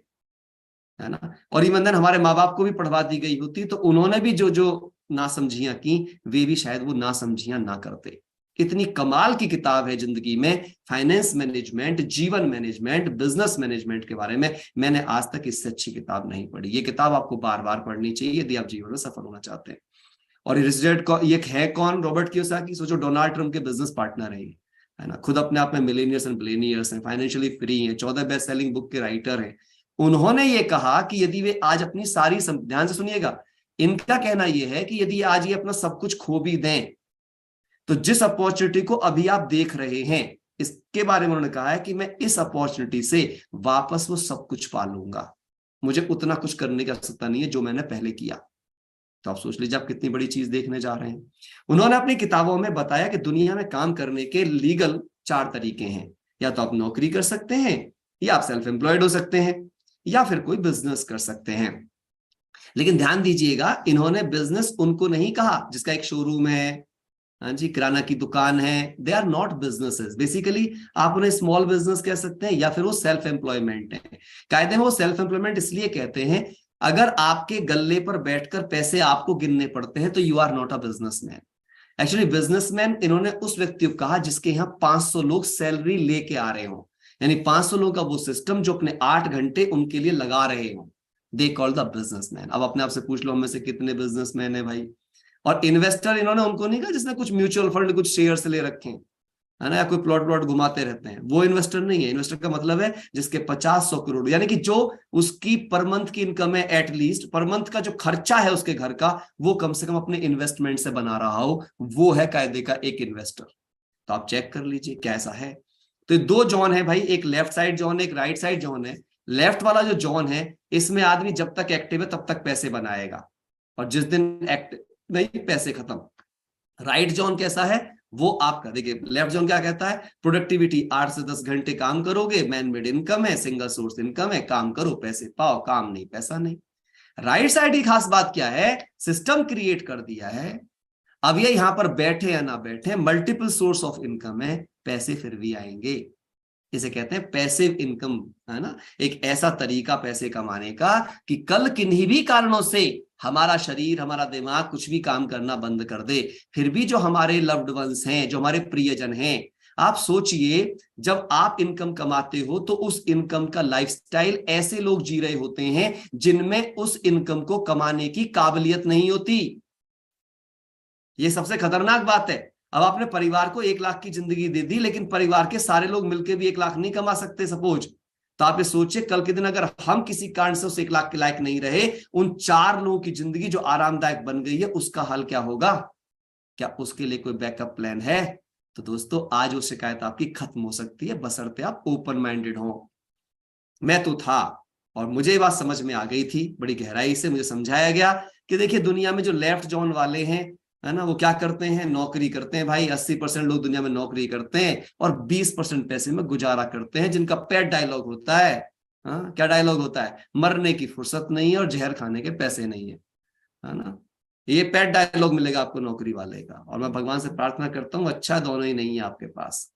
है ना। और ईमानदार हमारे माँ बाप को भी पढ़वा दी गई होती तो उन्होंने भी जो जो नासमझियां की वे भी शायद वो नासमझियां ना करते। इतनी कमाल की किताब है जिंदगी में, फाइनेंस मैनेजमेंट, जीवन मैनेजमेंट, बिजनेस मैनेजमेंट के बारे में मैंने आज तक इससे अच्छी किताब नहीं पढ़ी। ये किताब आपको बार बार पढ़नी चाहिए यदि आप जीवन में सफल होना चाहते हैं। और रिच डैड ये है कौन? Robert Kiyosaki. सोचो, डोनाल्ड ट्रम्प के बिजनेस पार्टनर है ना, खुद अपने आप में मिलेनियर्स एंड बिलियनियर्स हैं, फाइनेंशियली फ्री हैं, 14 बेस्ट सेलिंग बुक के राइटर हैं। उन्होंने ये कहा कि यदि वे आज अपनी सारी ध्यान से सुनिएगा, इनका कहना यह है कि यदि आज ये अपना सब कुछ खो भी दें तो जिस अपॉर्चुनिटी को अभी आप देख रहे हैं इसके बारे में उन्होंने कहा है कि मैं इस अपॉर्चुनिटी से वापस वो सब कुछ पा लूंगा, मुझे उतना कुछ करने की आवश्यकता नहीं है जो मैंने पहले किया। तो आप सोच लीजिए आप कितनी बड़ी चीज देखने जा रहे हैं। उन्होंने अपनी किताबों में बताया कि दुनिया में काम करने के लीगल 4 तरीके हैं, या तो आप नौकरी कर सकते हैं, या आप सेल्फ एम्प्लॉयड हो सकते हैं, या फिर कोई बिजनेस कर सकते हैं। लेकिन ध्यान दीजिएगा, इन्होंने बिजनेस उनको नहीं कहा जिसका एक शोरूम है, हाँ जी, किराना की दुकान है, they are not businesses. Basically आप उन्हें स्मॉल बिजनेस कह सकते हैं या फिर वो सेल्फ एम्प्लॉयमेंट है। कायदे में वो सेल्फ एम्प्लॉयमेंट इसलिए कहते हैं, अगर आपके गल्ले पर बैठकर पैसे आपको गिनने पड़ते हैं तो you are not a businessman. Actually businessman इन्होंने उस व्यक्ति को कहा जिसके यहाँ 500 लोग सैलरी लेके आ रहे हो, यानी 500 लोग का वो सिस्टम जो अपने 8 घंटे उनके लिए लगा रहे हो, दे कॉल द बिजनेसमैन। अब अपने आप से पूछ लो, हम में से कितने बिजनेसमैन है भाई? और इन्वेस्टर इन्होंने उनको नहीं कहा जिसने कुछ म्यूचुअल फंड, कुछ शेयर्स ले रखे हैं, है ना, या कोई प्लॉट घुमाते रहते हैं, वो इन्वेस्टर नहीं है। इन्वेस्टर का मतलब है जिसके 50-100 करोड़, यानी कि जो उसकी पर मंथ की इनकम है, एटलीस्ट पर मंथ का जो खर्चा है उसके घर का, वो कम से कम अपने इन्वेस्टमेंट से बना रहा हो, वो है कायदे का एक इन्वेस्टर। तो आप चेक कर लीजिए कैसा है। तो 2 जॉन है भाई, एक लेफ्ट साइड जॉन है, एक राइट साइड जॉन है। लेफ्ट वाला जो जॉन है इसमें आदमी जब तक एक्टिव है तब तक पैसे बनाएगा, और जिस दिन नहीं, पैसे खत्म। राइट जोन कैसा है वो आपका, देखिए लेफ्ट जोन क्या कहता है, प्रोडक्टिविटी 8 से 10 घंटे काम करोगे, मैन मेड इनकम है, सिंगल सोर्स इनकम है, काम करो पैसे पाओ, काम नहीं पैसा नहीं। राइट साइड की खास बात क्या है, सिस्टम क्रिएट कर दिया है, अब ये यहां पर बैठे या ना बैठे, मल्टीपल सोर्स ऑफ इनकम है, पैसे फिर भी आएंगे। इसे कहते हैं पैसिव इनकम, है ना, एक ऐसा तरीका पैसे कमाने का कि कल किन्हीं भी कारणों से हमारा शरीर, हमारा दिमाग कुछ भी काम करना बंद कर दे, फिर भी जो हमारे लव्ड वंस हैं, जो हमारे प्रियजन हैं, आप सोचिए जब आप इनकम कमाते हो तो उस इनकम का लाइफस्टाइल ऐसे लोग जी रहे होते हैं जिनमें उस इनकम को कमाने की काबिलियत नहीं होती। ये सबसे खतरनाक बात है। अब आपने परिवार को 1 लाख की जिंदगी दे दी, लेकिन परिवार के सारे लोग मिलकर भी 1 लाख नहीं कमा सकते सपोज, तो आप ये सोचिए कल के दिन अगर हम किसी कारण से उस 1 लाख के लायक नहीं रहे, उन 4 लोगों की जिंदगी जो आरामदायक बन गई है उसका हाल क्या होगा? क्या उसके लिए कोई बैकअप प्लान है? तो दोस्तों आज वो शिकायत आपकी खत्म हो सकती है, बशर्ते आप ओपन माइंडेड हो। मैं तो था और मुझे ये बात समझ में आ गई थी, बड़ी गहराई से मुझे समझाया गया कि देखिए दुनिया में जो लेफ्ट जोन वाले हैं, है ना, वो क्या करते हैं, नौकरी करते हैं भाई। 80% लोग दुनिया में नौकरी करते हैं और 20% पैसे में गुजारा करते हैं, जिनका पेट डायलॉग होता है, हाँ क्या डायलॉग होता है, मरने की फुर्सत नहीं है और जहर खाने के पैसे नहीं है ना। ये पेट डायलॉग मिलेगा आपको नौकरी वाले का, और मैं भगवान से प्रार्थना करता हूँ अच्छा दोनों ही नहीं है आपके पास,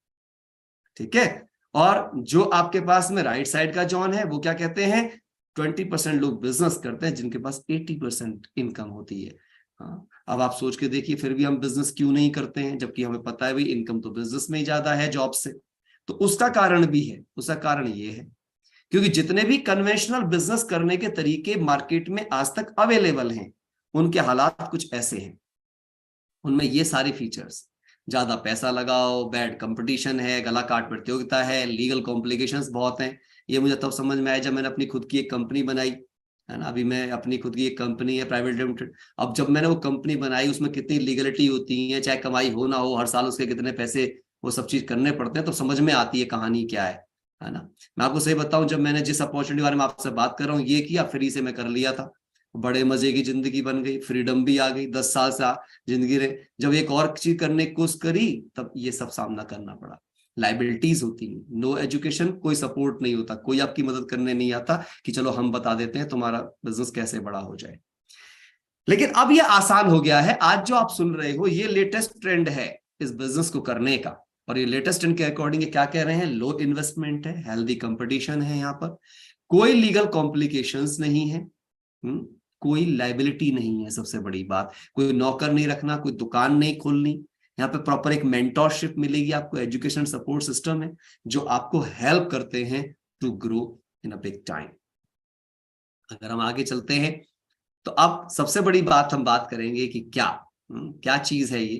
ठीक है। और जो आपके पास में राइट साइड का जॉन है वो क्या कहते हैं, 20% लोग बिजनेस करते हैं जिनके पास 80% इनकम होती है। हाँ, अब आप सोच के देखिए फिर भी हम बिजनेस क्यों नहीं करते हैं, जबकि हमें पता है भाई इनकम तो बिजनेस में ही ज्यादा है जॉब से। तो उसका कारण भी है, उसका कारण ये है क्योंकि जितने भी कन्वेंशनल बिजनेस करने के तरीके मार्केट में आज तक अवेलेबल हैं, उनके हालात कुछ ऐसे हैं। उनमें ये सारे फीचर्स, ज्यादा पैसा लगाओ, बैड कंपटीशन है, गला काट प्रतियोगिता है, लीगल कॉम्प्लिकेशंस बहुत हैं। ये मुझे तब समझ में आया जब मैंने अपनी खुद की एक कंपनी बनाई, है ना। अभी मैं अपनी खुद की एक कंपनी है प्राइवेट लिमिटेड। अब जब मैंने वो कंपनी बनाई उसमें कितनी लीगलिटी होती है, चाहे कमाई हो ना हो, हर साल उसके कितने पैसे वो सब चीज करने पड़ते हैं, तो समझ में आती है कहानी क्या है ना। मैं आपको सही बताऊं, जब मैंने जिस अपॉर्चुनिटी बारे में आपसे बात कर रहा हूँ ये किया, फ्री से मैं कर लिया था, बड़े मजे की जिंदगी बन गई, फ्रीडम भी आ गई, 10 साल से जिंदगी रहे। जब एक और चीज करने की कोशिश करी तब ये सब सामना करना पड़ा, लाइबिलिटीज होती है, नो एजुकेशन, कोई सपोर्ट नहीं होता, कोई आपकी मदद करने नहीं आता कि चलो हम बता देते हैं तुम्हारा बिजनेस कैसे बड़ा हो जाए। लेकिन अब ये आसान हो गया है, आज जो आप सुन रहे हो ये लेटेस्ट ट्रेंड है इस बिजनेस को करने का, और ये लेटेस्ट ट्रेंड के अकॉर्डिंग ये क्या कह रहे हैं, लो इन्वेस्टमेंट है, हेल्दी कंपटीशन है, यहाँ पर कोई लीगल कॉम्प्लिकेशंस नहीं है, कोई लाइबिलिटी नहीं है, सबसे बड़ी बात, कोई नौकर नहीं रखना, कोई दुकान नहीं खोलनी, यहाँ पे प्रॉपर एक मेंटोरशिप मिलेगी आपको, एजुकेशन सपोर्ट सिस्टम है जो आपको हेल्प करते हैं to grow in a big time. अगर हम आगे चलते हैं तो अब सबसे बड़ी बात हम बात करेंगे कि क्या चीज है ये।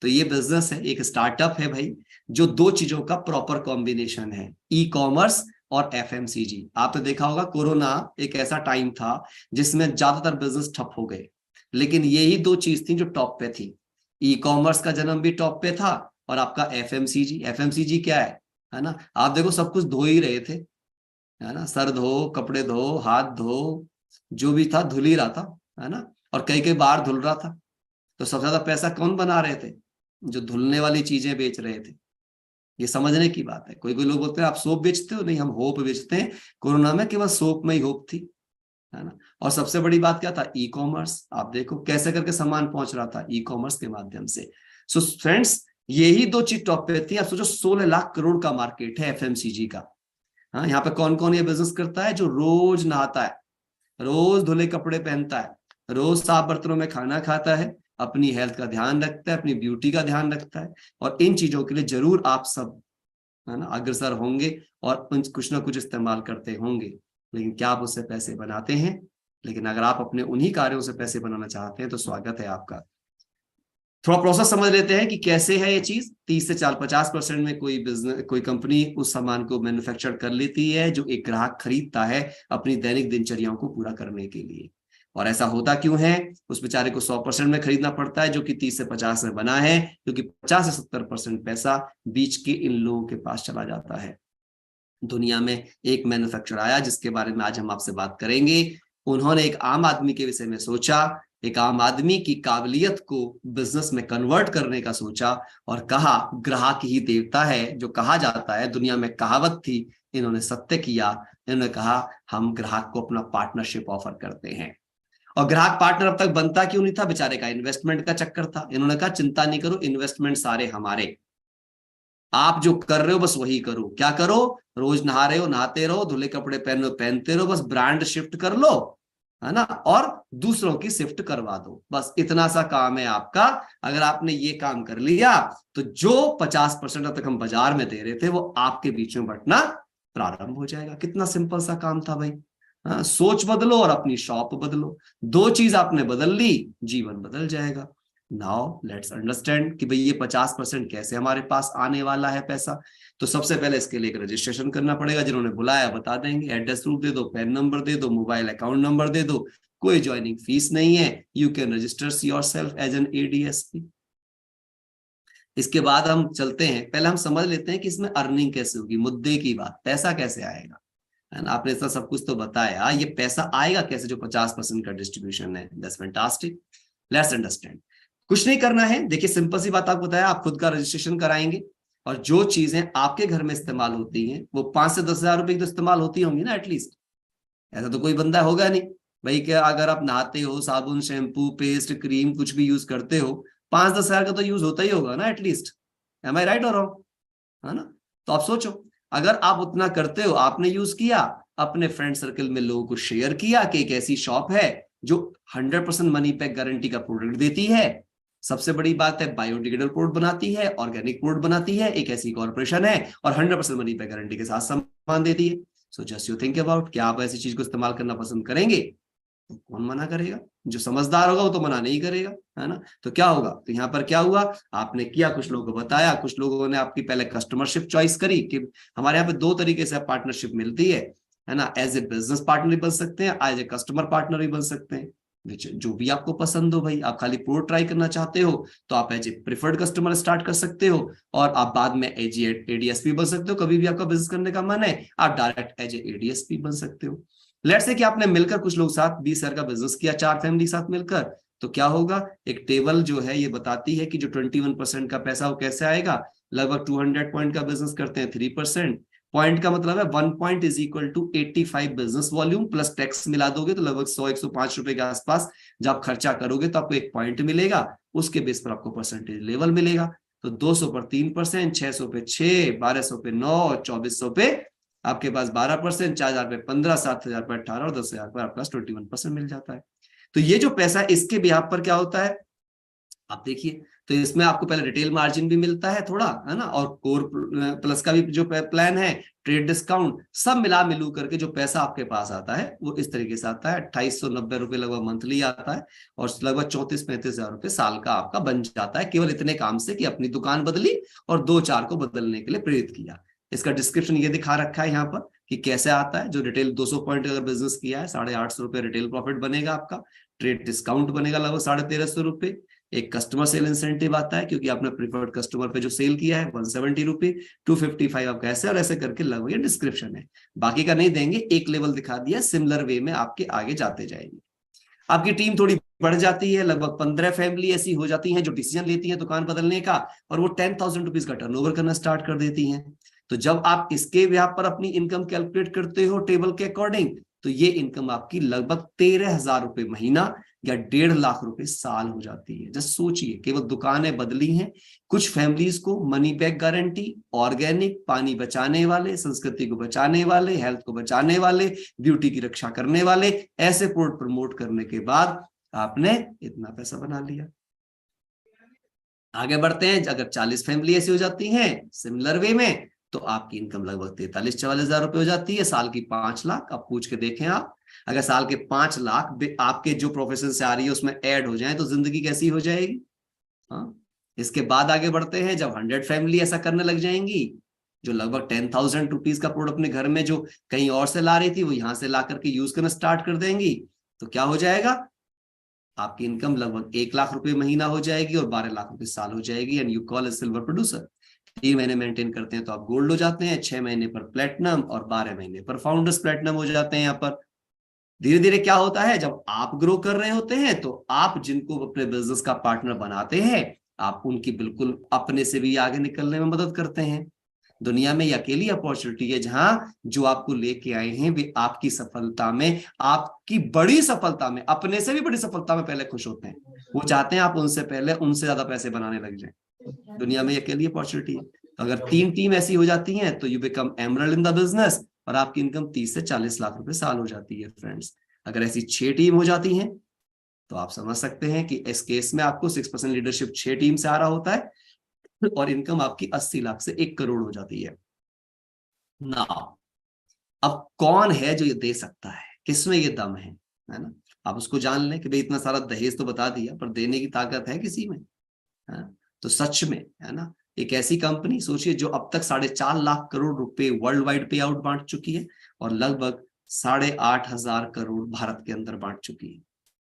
तो ये बिजनेस है, एक स्टार्टअप है भाई, जो 2 चीजों का प्रॉपर कॉम्बिनेशन है, ई कॉमर्स और एफएमसीजी। आपने देखा होगा कोरोना एक ऐसा टाइम था जिसमें ज्यादातर बिजनेस ठप हो गए, लेकिन यही 2 चीज थी जो टॉप पे थी। ई कॉमर्स का जन्म भी टॉप पे था और आपका एफएमसीजी। एफएमसीजी क्या है ना, आप देखो सब कुछ धो ही रहे थे, है ना, सर धो, कपड़े धो, हाथ धो, जो भी था धुल ही रहा था, है ना, और कई कई बार धुल रहा था। तो सबसे ज्यादा पैसा कौन बना रहे थे, जो धुलने वाली चीजें बेच रहे थे। ये समझने की बात है। कोई कोई लोग बोलते हैं आप सोप बेचते हो, नहीं हम होप बेचते हैं। कोरोना में केवल सोप में ही होप थी, है ना। और सबसे बड़ी बात क्या था, ई कॉमर्स। आप देखो कैसे करके सामान पहुंच रहा था, ई कॉमर्स के माध्यम से। सो फ्रेंड्स यही 2 चीज टॉप पे थी। आप सोचो 16 लाख करोड़ का मार्केट है एफएमसीजी का। हाँ, यहाँ पे कौन कौन ये बिजनेस करता है, जो रोज नहाता है, रोज धुले कपड़े पहनता है, रोज साफ बर्तनों में खाना खाता है, अपनी हेल्थ का ध्यान रखता है, अपनी ब्यूटी का ध्यान रखता है, और इन चीजों के लिए जरूर आप सब, है ना, अग्रसर होंगे और कुछ ना कुछ इस्तेमाल करते होंगे। लेकिन क्या आप उससे पैसे बनाते हैं? लेकिन अगर आप अपने उन्हीं कार्यों से पैसे बनाना चाहते हैं तो स्वागत है आपका। थोड़ा प्रोसेस समझ लेते हैं कि कैसे है ये चीज। 30 से 50% में कोई बिजनेस, कोई कंपनी उस सामान को मैन्युफैक्चर कर लेती है जो एक ग्राहक खरीदता है अपनी दैनिक दिनचर्याओं को पूरा करने के लिए। और ऐसा होता क्यों है, उस बेचारे को 100% में खरीदना पड़ता है जो कि 30 से 50 में बना है, क्योंकि 50 से 70% पैसा बीच के इन लोगों के पास चला जाता है। दुनिया में एक मैन्युफैक्चरर आया जिसके बारे में आज हम आपसे बात करेंगे। उन्होंने एक आम आदमी के विषय में सोचा, एक आम आदमी की काबिलियत को बिजनेस में कन्वर्ट करने का सोचा और कहा ग्राहक ही देवता है जो कहा जाता है, दुनिया में कहावत थी, इन्होंने सत्य किया। इन्होंने कहा हम ग्राहक को अपना पार्टनरशिप ऑफर करते हैं। और ग्राहक पार्टनर अब तक बनता क्यों नहीं था बेचारे का? इन्वेस्टमेंट का चक्कर था। इन्होंने कहा चिंता नहीं करो, इन्वेस्टमेंट सारे हमारे, आप जो कर रहे हो बस वही करो। क्या करो? रोज नहा रहे हो नहाते रहो, धुले कपड़े पहन रहे हो पहनते रहो, बस ब्रांड शिफ्ट कर लो, है ना, और दूसरों की शिफ्ट करवा दो, बस इतना सा काम है आपका। अगर आपने ये काम कर लिया तो जो 50% तक हम बाजार में दे रहे थे वो आपके बीच में बंटना प्रारंभ हो जाएगा। कितना सिंपल सा काम था भाई। हाँ, सोच बदलो और अपनी शॉप बदलो, दो चीज आपने बदल ली, जीवन बदल जाएगा। नाउ लेट्स अंडरस्टैंड कि भाई ये 50% कैसे हमारे पास आने वाला है पैसा। तो सबसे पहले इसके लिए एक रजिस्ट्रेशन करना पड़ेगा। जिन्होंने बुलाया बता देंगे, एड्रेस प्रूफ दे दो, पैन नंबर दे दो, मोबाइल अकाउंट नंबर दे दो, कोई ज्वाइनिंग फीस नहीं है, you can register yourself as an ADSP. इसके बाद हम चलते हैं, पहले हम समझ लेते हैं कि इसमें अर्निंग कैसे होगी, मुद्दे की बात, पैसा कैसे आएगा, है ना। आपने इतना सब कुछ तो बताया, ये पैसा आएगा कैसे जो 50% का डिस्ट्रीब्यूशन है? That's fantastic, let's understand. कुछ नहीं करना है, देखिए सिंपल सी बात आपको बताया, आप खुद का रजिस्ट्रेशन कराएंगे और जो चीजें आपके घर में इस्तेमाल होती हैं वो 5 से 10 हजार रुपए की तो इस्तेमाल होती होंगी ना एटलीस्ट। ऐसा तो कोई बंदा होगा नहीं भाई कि अगर आप नहाते हो, साबुन शैम्पू पेस्ट क्रीम कुछ भी यूज करते हो, 5-10 हजार का तो यूज होता ही होगा ना एटलीस्ट। एम आई राइट और रॉन्ग? है ना। तो आप सोचो, अगर आप उतना करते हो, आपने यूज किया, अपने फ्रेंड सर्कल में लोगों को शेयर किया कि एक ऐसी शॉप है जो 100% मनी बैक गारंटी का प्रोडक्ट देती है, सबसे बड़ी बात है बायोडिग्रेडेबल प्रोडक्ट बनाती है, ऑर्गेनिक प्रोडक्ट बनाती है, एक ऐसी कॉर्पोरेशन है और 100% मनी बैक गारंटी के साथ सामान देती है। So just you think about, क्या आप ऐसी चीज को इस्तेमाल करना पसंद करेंगे? तो कौन मना करेगा? जो समझदार होगा वो तो मना नहीं करेगा, है ना। तो क्या होगा? तो यहाँ पर क्या हुआ, आपने किया, कुछ लोगों को बताया, कुछ लोगों ने आपकी पहले कस्टमरशिप चॉइस करी कि हमारे यहाँ पे 2 तरीके से पार्टनरशिप मिलती है ना। एज ए बिजनेस पार्टनर भी बन सकते हैं, एज ए कस्टमर पार्टनर भी बन सकते हैं, जो भी आपको पसंद हो भाई। आप खाली प्रो ट्राई करना चाहते हो तो आप as a preferred customer start कर सकते हो और आप बाद में एज एडीएसपी बन सकते हो। कभी भी आपका बिजनेस करने का मन है आप डायरेक्ट एज एडीएसपी बन सकते हो। लेट्स से कि आपने मिलकर कुछ लोग साथ 20 हजार का बिजनेस किया, 4 फैमिली साथ मिलकर, तो क्या होगा, एक टेबल जो है ये बताती है कि जो 21% का पैसा वो कैसे आएगा। लगभग 200 पॉइंट का बिजनेस करते हैं 3%। पॉइंट का मतलब है 1 point is equal to 85 business volume plus tax मिला दोगे तो लगभग 100-105 रुपए के आसपास जब आप खर्चा करोगे तो आपको एक पॉइंट मिलेगा, उसके बेस पर आपको परसेंटेज लेवल मिलेगा। तो 200 पर 3%, 600 पे 6, 1200 पे 9 और 2400 पे आपके पास 12%, 4000 पे 15, 7000 पे 18 और 10,000 पर आपके पास 21% मिल जाता है। तो ये जो पैसा इसके बिहाफ पर क्या होता है आप देखिए, तो इसमें आपको पहले रिटेल मार्जिन भी मिलता है थोड़ा, है ना, और कोर प्लस का भी जो प्लान है, ट्रेड डिस्काउंट, सब मिला मिलू करके जो पैसा आपके पास आता है वो इस तरीके से आता है। 2890 रुपए लगभग मंथली आता है और लगभग 34-35 हजार रुपए साल का आपका बन जाता है, केवल इतने काम से कि अपनी दुकान बदली और 2-4 को बदलने के लिए प्रेरित किया। इसका डिस्क्रिप्शन ये दिखा रखा है यहाँ पर कि कैसे आता है। जो रिटेल 200 पॉइंट अगर बिजनेस किया है 850 रुपए रिटेल प्रॉफिट बनेगा आपका, ट्रेड डिस्काउंट बनेगा लगभग 1350 रुपए, एक कस्टमर सेल इंसेंटिव आता है क्योंकि आपने प्रीफर्ड कस्टमर पे जो सेल किया है 170 रुपए, 255 आपका ऐसे और ऐसे करके लगभग ये डिस्क्रिप्शन है। बाकी का नहीं देंगे, एक लेवल दिखा दिया, सिमिलर वे में आपके आगे जाते जाएंगे। आपकी टीम थोड़ी बढ़ जाती है, लगभग 15 फैमिली ऐसी हो जाती हैं जो डिसीजन लेती हैं दुकान बदलने का और वो 10,000 रुपीज का टर्नओवर करना स्टार्ट कर देती हैं। तो जब आप इसके व्याप पर अपनी इनकम कैलकुलेट करते हो टेबल के अकॉर्डिंग, तो ये इनकम आपकी लगभग 13,000 रुपए महीना या 1.5 लाख रुपए साल हो जाती है। जस्ट सोचिए, केवल दुकानें बदली हैं, कुछ फैमिलीज को मनी बैक गारंटी, ऑर्गेनिक, पानी बचाने वाले, संस्कृति को बचाने वाले, हेल्थ को बचाने वाले, ब्यूटी की रक्षा करने वाले, ऐसे प्रोडक्ट प्रमोट करने के बाद आपने इतना पैसा बना लिया। आगे बढ़ते हैं, अगर 40 फैमिली ऐसी हो जाती हैं सिमिलर वे में तो आपकी इनकम लगभग 43-44 हजार रुपए हो जाती है, साल की 5 लाख। अब पूछ के देखें आप, अगर साल के 5 लाख आपके जो प्रोफेशन से आ रही है उसमें ऐड हो जाए तो जिंदगी कैसी हो जाएगी। हाँ, इसके बाद आगे बढ़ते हैं, जब 100 फैमिली ऐसा करने लग जाएंगी जो लगभग 10,000 रुपीज का प्रोडक्ट अपने घर में जो कहीं और से ला रही थी वो यहां से ला करके यूज करना स्टार्ट कर देंगी, तो क्या हो जाएगा, आपकी इनकम लगभग 1 लाख रुपए महीना हो जाएगी और 12 लाख रुपए साल हो जाएगी। And you call A silver producer. 3 महीने मेंटेन करते हैं तो आप गोल्ड हो जाते हैं, 6 महीने पर प्लेटिनम और 12 महीने पर फाउंडर्स प्लेटिनम हो जाते हैं यहाँ पर। धीरे धीरे क्या होता है, जब आप ग्रो कर रहे होते हैं तो आप जिनको अपने बिजनेस का पार्टनर बनाते हैं, आप उनकी बिल्कुल अपने से भी आगे निकलने में मदद करते हैं। दुनिया में ये अकेली अपॉर्चुनिटी है जहां जो आपको लेके आए हैं वे आपकी सफलता में, आपकी बड़ी सफलता में, अपने से भी बड़ी सफलता में पहले खुश होते हैं। वो चाहते हैं आप उनसे पहले उनसे ज्यादा पैसे बनाने लग जाए। दुनिया में ये अकेली अपॉर्चुनिटी है। तो अगर 3 टीम ऐसी हो जाती हैं तो you become emerald in the business, और आपकी इनकम 30 से 40 लाख रुपए साल हो जाती है फ्रेंड्स। अगर ऐसी 6 टीम हो जाती हैं तो आप समझ सकते हैं कि इस केस में आपको 6% लीडरशिप 6 टीम से आ रहा होता है, और इनकम आपकी 80 लाख से 1 करोड़ हो जाती है ना। अब कौन है जो ये दे सकता है, किसमें ये दम है ना। आप उसको जान लें कि भाई इतना सारा दहेज तो बता दिया, पर देने की ताकत है किसी में, है ना। तो सच में, है ना, एक ऐसी कंपनी सोचिए जो अब तक 4.5 लाख करोड़ रुपए वर्ल्ड वाइड पे आउट बांट चुकी है, और लगभग 8,500 करोड़ भारत के अंदर बांट चुकी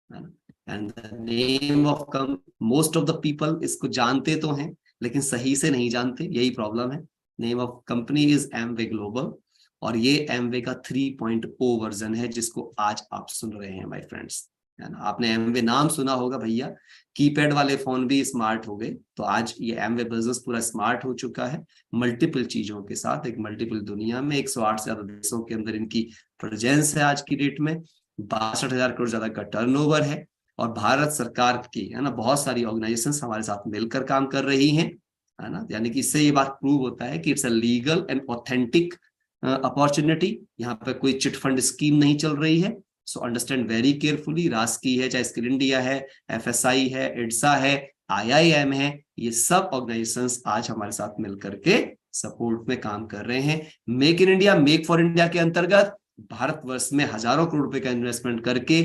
है ना। And the name of come, most of the people इसको जानते तो हैं लेकिन सही से नहीं जानते, यही प्रॉब्लम है। Name of company is Amway global, और ये एमवे का 3.0 वर्जन है जिसको आज आप सुन रहे हैं माय फ्रेंड्स, है ना। आपने एमवे नाम सुना होगा भैया, कीपैड वाले फोन भी स्मार्ट हो गए, तो आज ये एमवे बिजनेस पूरा स्मार्ट हो चुका है, मल्टीपल चीजों के साथ, एक मल्टीपल दुनिया में 108 से ज्यादा देशों के अंदर इनकी प्रेजेंस है आज की डेट में, 62,000 करोड़ ज्यादा का टर्नओवर है, और भारत सरकार की, है ना, बहुत सारी ऑर्गेनाइजेशंस हमारे साथ मिलकर काम कर रही हैं, है ना। यानी कि इससे ये बात प्रूव होता है कि it's a legal and authentic opportunity. यहाँ पे कोई चिट फंड स्कीम नहीं चल रही है। सो अंडरस्टैंड वेरी केयरफुली, रास्की है, चाहे स्किल इंडिया है, एफएसआई है, इड्सा है, आईआईएम है, ये सब ऑर्गेनाइजेशंस आज हमारे साथ मिलकर के सपोर्ट में काम कर रहे हैं। Make in India, make for India के अंतर्गत भारतवर्ष में हजारों करोड़ रुपए का इन्वेस्टमेंट करके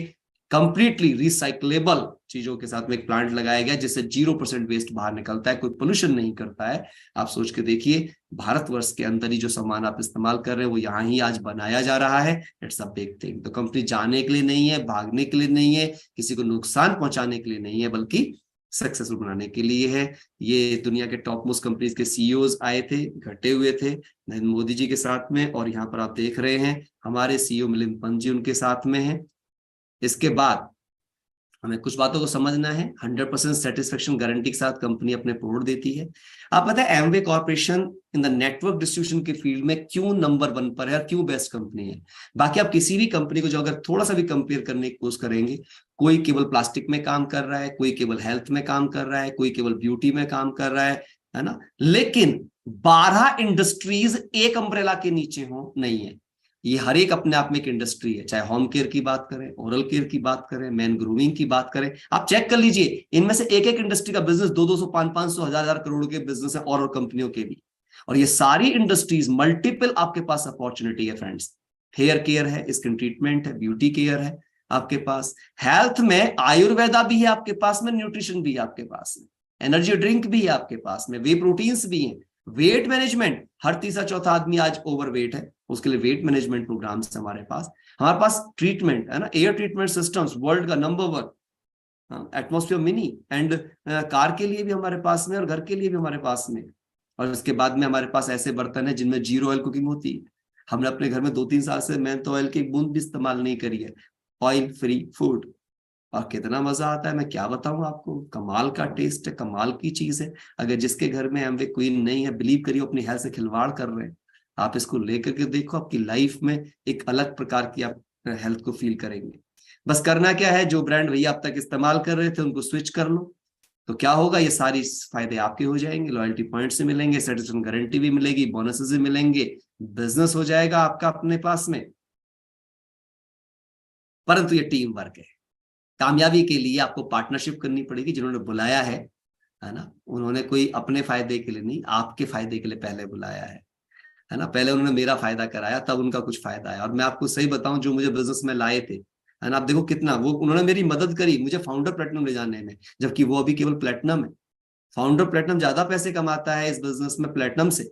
कंप्लीटली रिसाइक्लेबल चीजों के साथ में एक प्लांट लगाया गया जिससे 0% वेस्ट बाहर निकलता है, कोई पोल्यूशन नहीं करता है। आप सोच के देखिए, भारतवर्ष के अंदर ही जो सामान आप इस्तेमाल कर रहे हैं वो यहाँ ही आज बनाया जा रहा है। It's a big thing. तो कंपनी जाने के लिए नहीं है, भागने के लिए नहीं है, किसी को नुकसान पहुंचाने के लिए नहीं है, बल्कि सक्सेसफुल बनाने के लिए है। ये दुनिया के टॉप मोस्ट कंपनीज के सीईओज आए थे, घटे हुए थे नरेंद्र मोदी जी के साथ में, और यहाँ पर आप देख रहे हैं हमारे सीईओ मिलिंद पंत जी उनके साथ में है। इसके बाद हमें कुछ बातों को समझना है। 100% सेटिस्फेक्शन गारंटी के साथ कंपनी अपने प्रोडक्ट देती है। आप पता है Amway corporation in the network distribution के फील्ड में क्यों नंबर 1 पर है और क्यों बेस्ट कंपनी है। बाकी आप किसी भी कंपनी को जो अगर थोड़ा सा भी कंपेयर करने की कोशिश करेंगे, कोई केवल प्लास्टिक में काम कर रहा है, कोई केवल हेल्थ में काम कर रहा है, कोई केवल ब्यूटी में काम कर रहा है ना, लेकिन 12 इंडस्ट्रीज एक अम्ब्रेला के नीचे हो नहीं है। ये हर एक अपने आप में एक इंडस्ट्री है, चाहे होम केयर की बात करें, ओरल केयर की बात करें, मैन ग्रूमिंग की बात करें, आप चेक कर लीजिए, इनमें से एक एक इंडस्ट्री का बिजनेस 200, 500, 1000 करोड़ के बिजनेस है, और कंपनियों के भी। और ये सारी इंडस्ट्रीज मल्टीपल आपके पास अपॉर्चुनिटी है फ्रेंड्स। हेयर केयर है, स्किन ट्रीटमेंट है, ब्यूटी केयर है आपके पास, हेल्थ में आयुर्वेदा भी है आपके पास में, न्यूट्रिशन भी है आपके पास में, एनर्जी ड्रिंक भी है आपके पास में, वे प्रोटीन्स भी हैं, वेट मैनेजमेंट, हर तीसरा चौथा आदमी आज ओवरवेट है, उसके लिए वेट मैनेजमेंट प्रोग्राम्स हमारे पास ट्रीटमेंट है ना, एयर ट्रीटमेंट सिस्टम्स वर्ल्ड का number 1, atmosphere mini and car के लिए भी हमारे पास में और घर के लिए भी हमारे पास में। और उसके बाद में हमारे पास ऐसे बर्तन है जिनमें 0 ऑयल कुकिंग होती है। हमने अपने घर में 2-3 साल से मेंथो ऑयल की एक बूंद भी इस्तेमाल नहीं करी है। ऑयल फ्री फूड, और कितना मजा आता है मैं क्या बताऊं आपको, कमाल का टेस्ट है, कमाल की चीज है। अगर जिसके घर में एमवे क्वीन नहीं है, बिलीव करिए अपनी हेल्थ से खिलवाड़ कर रहे हैं। आप इसको लेकर के देखो, आपकी लाइफ में एक अलग प्रकार की आप हेल्थ को फील करेंगे। बस करना क्या है, जो ब्रांड भैया अब तक इस्तेमाल कर रहे थे उनको स्विच कर लो, तो क्या होगा, ये सारी फायदे आपके हो जाएंगे, लॉयल्टी पॉइंट्स से मिलेंगे, सेटिस्फेक्शन गारंटी भी मिलेगी, बोनसेस भी मिलेंगे, बिजनेस हो जाएगा आपका अपने पास में। परंतु ये टीम वर्क है। कामयाबी के लिए आपको पार्टनरशिप करनी पड़ेगी। जिन्होंने बुलाया है ना, उन्होंने कोई अपने फायदे के लिए नहीं, आपके फायदे के लिए पहले बुलाया है ना। पहले उन्होंने मेरा फायदा कराया, तब उनका कुछ फायदा है। और मैं आपको सही बताऊं, जो मुझे बिजनेस में लाए थे, है ना, आप देखो कितना वो उन्होंने मेरी मदद करी मुझे फाउंडर प्लेटिनम ले जाने में, जबकि वो अभी केवल प्लेटिनम है। फाउंडर प्लेटिनम ज्यादा पैसे कमाता है इस बिजनेस में प्लेटिनम से,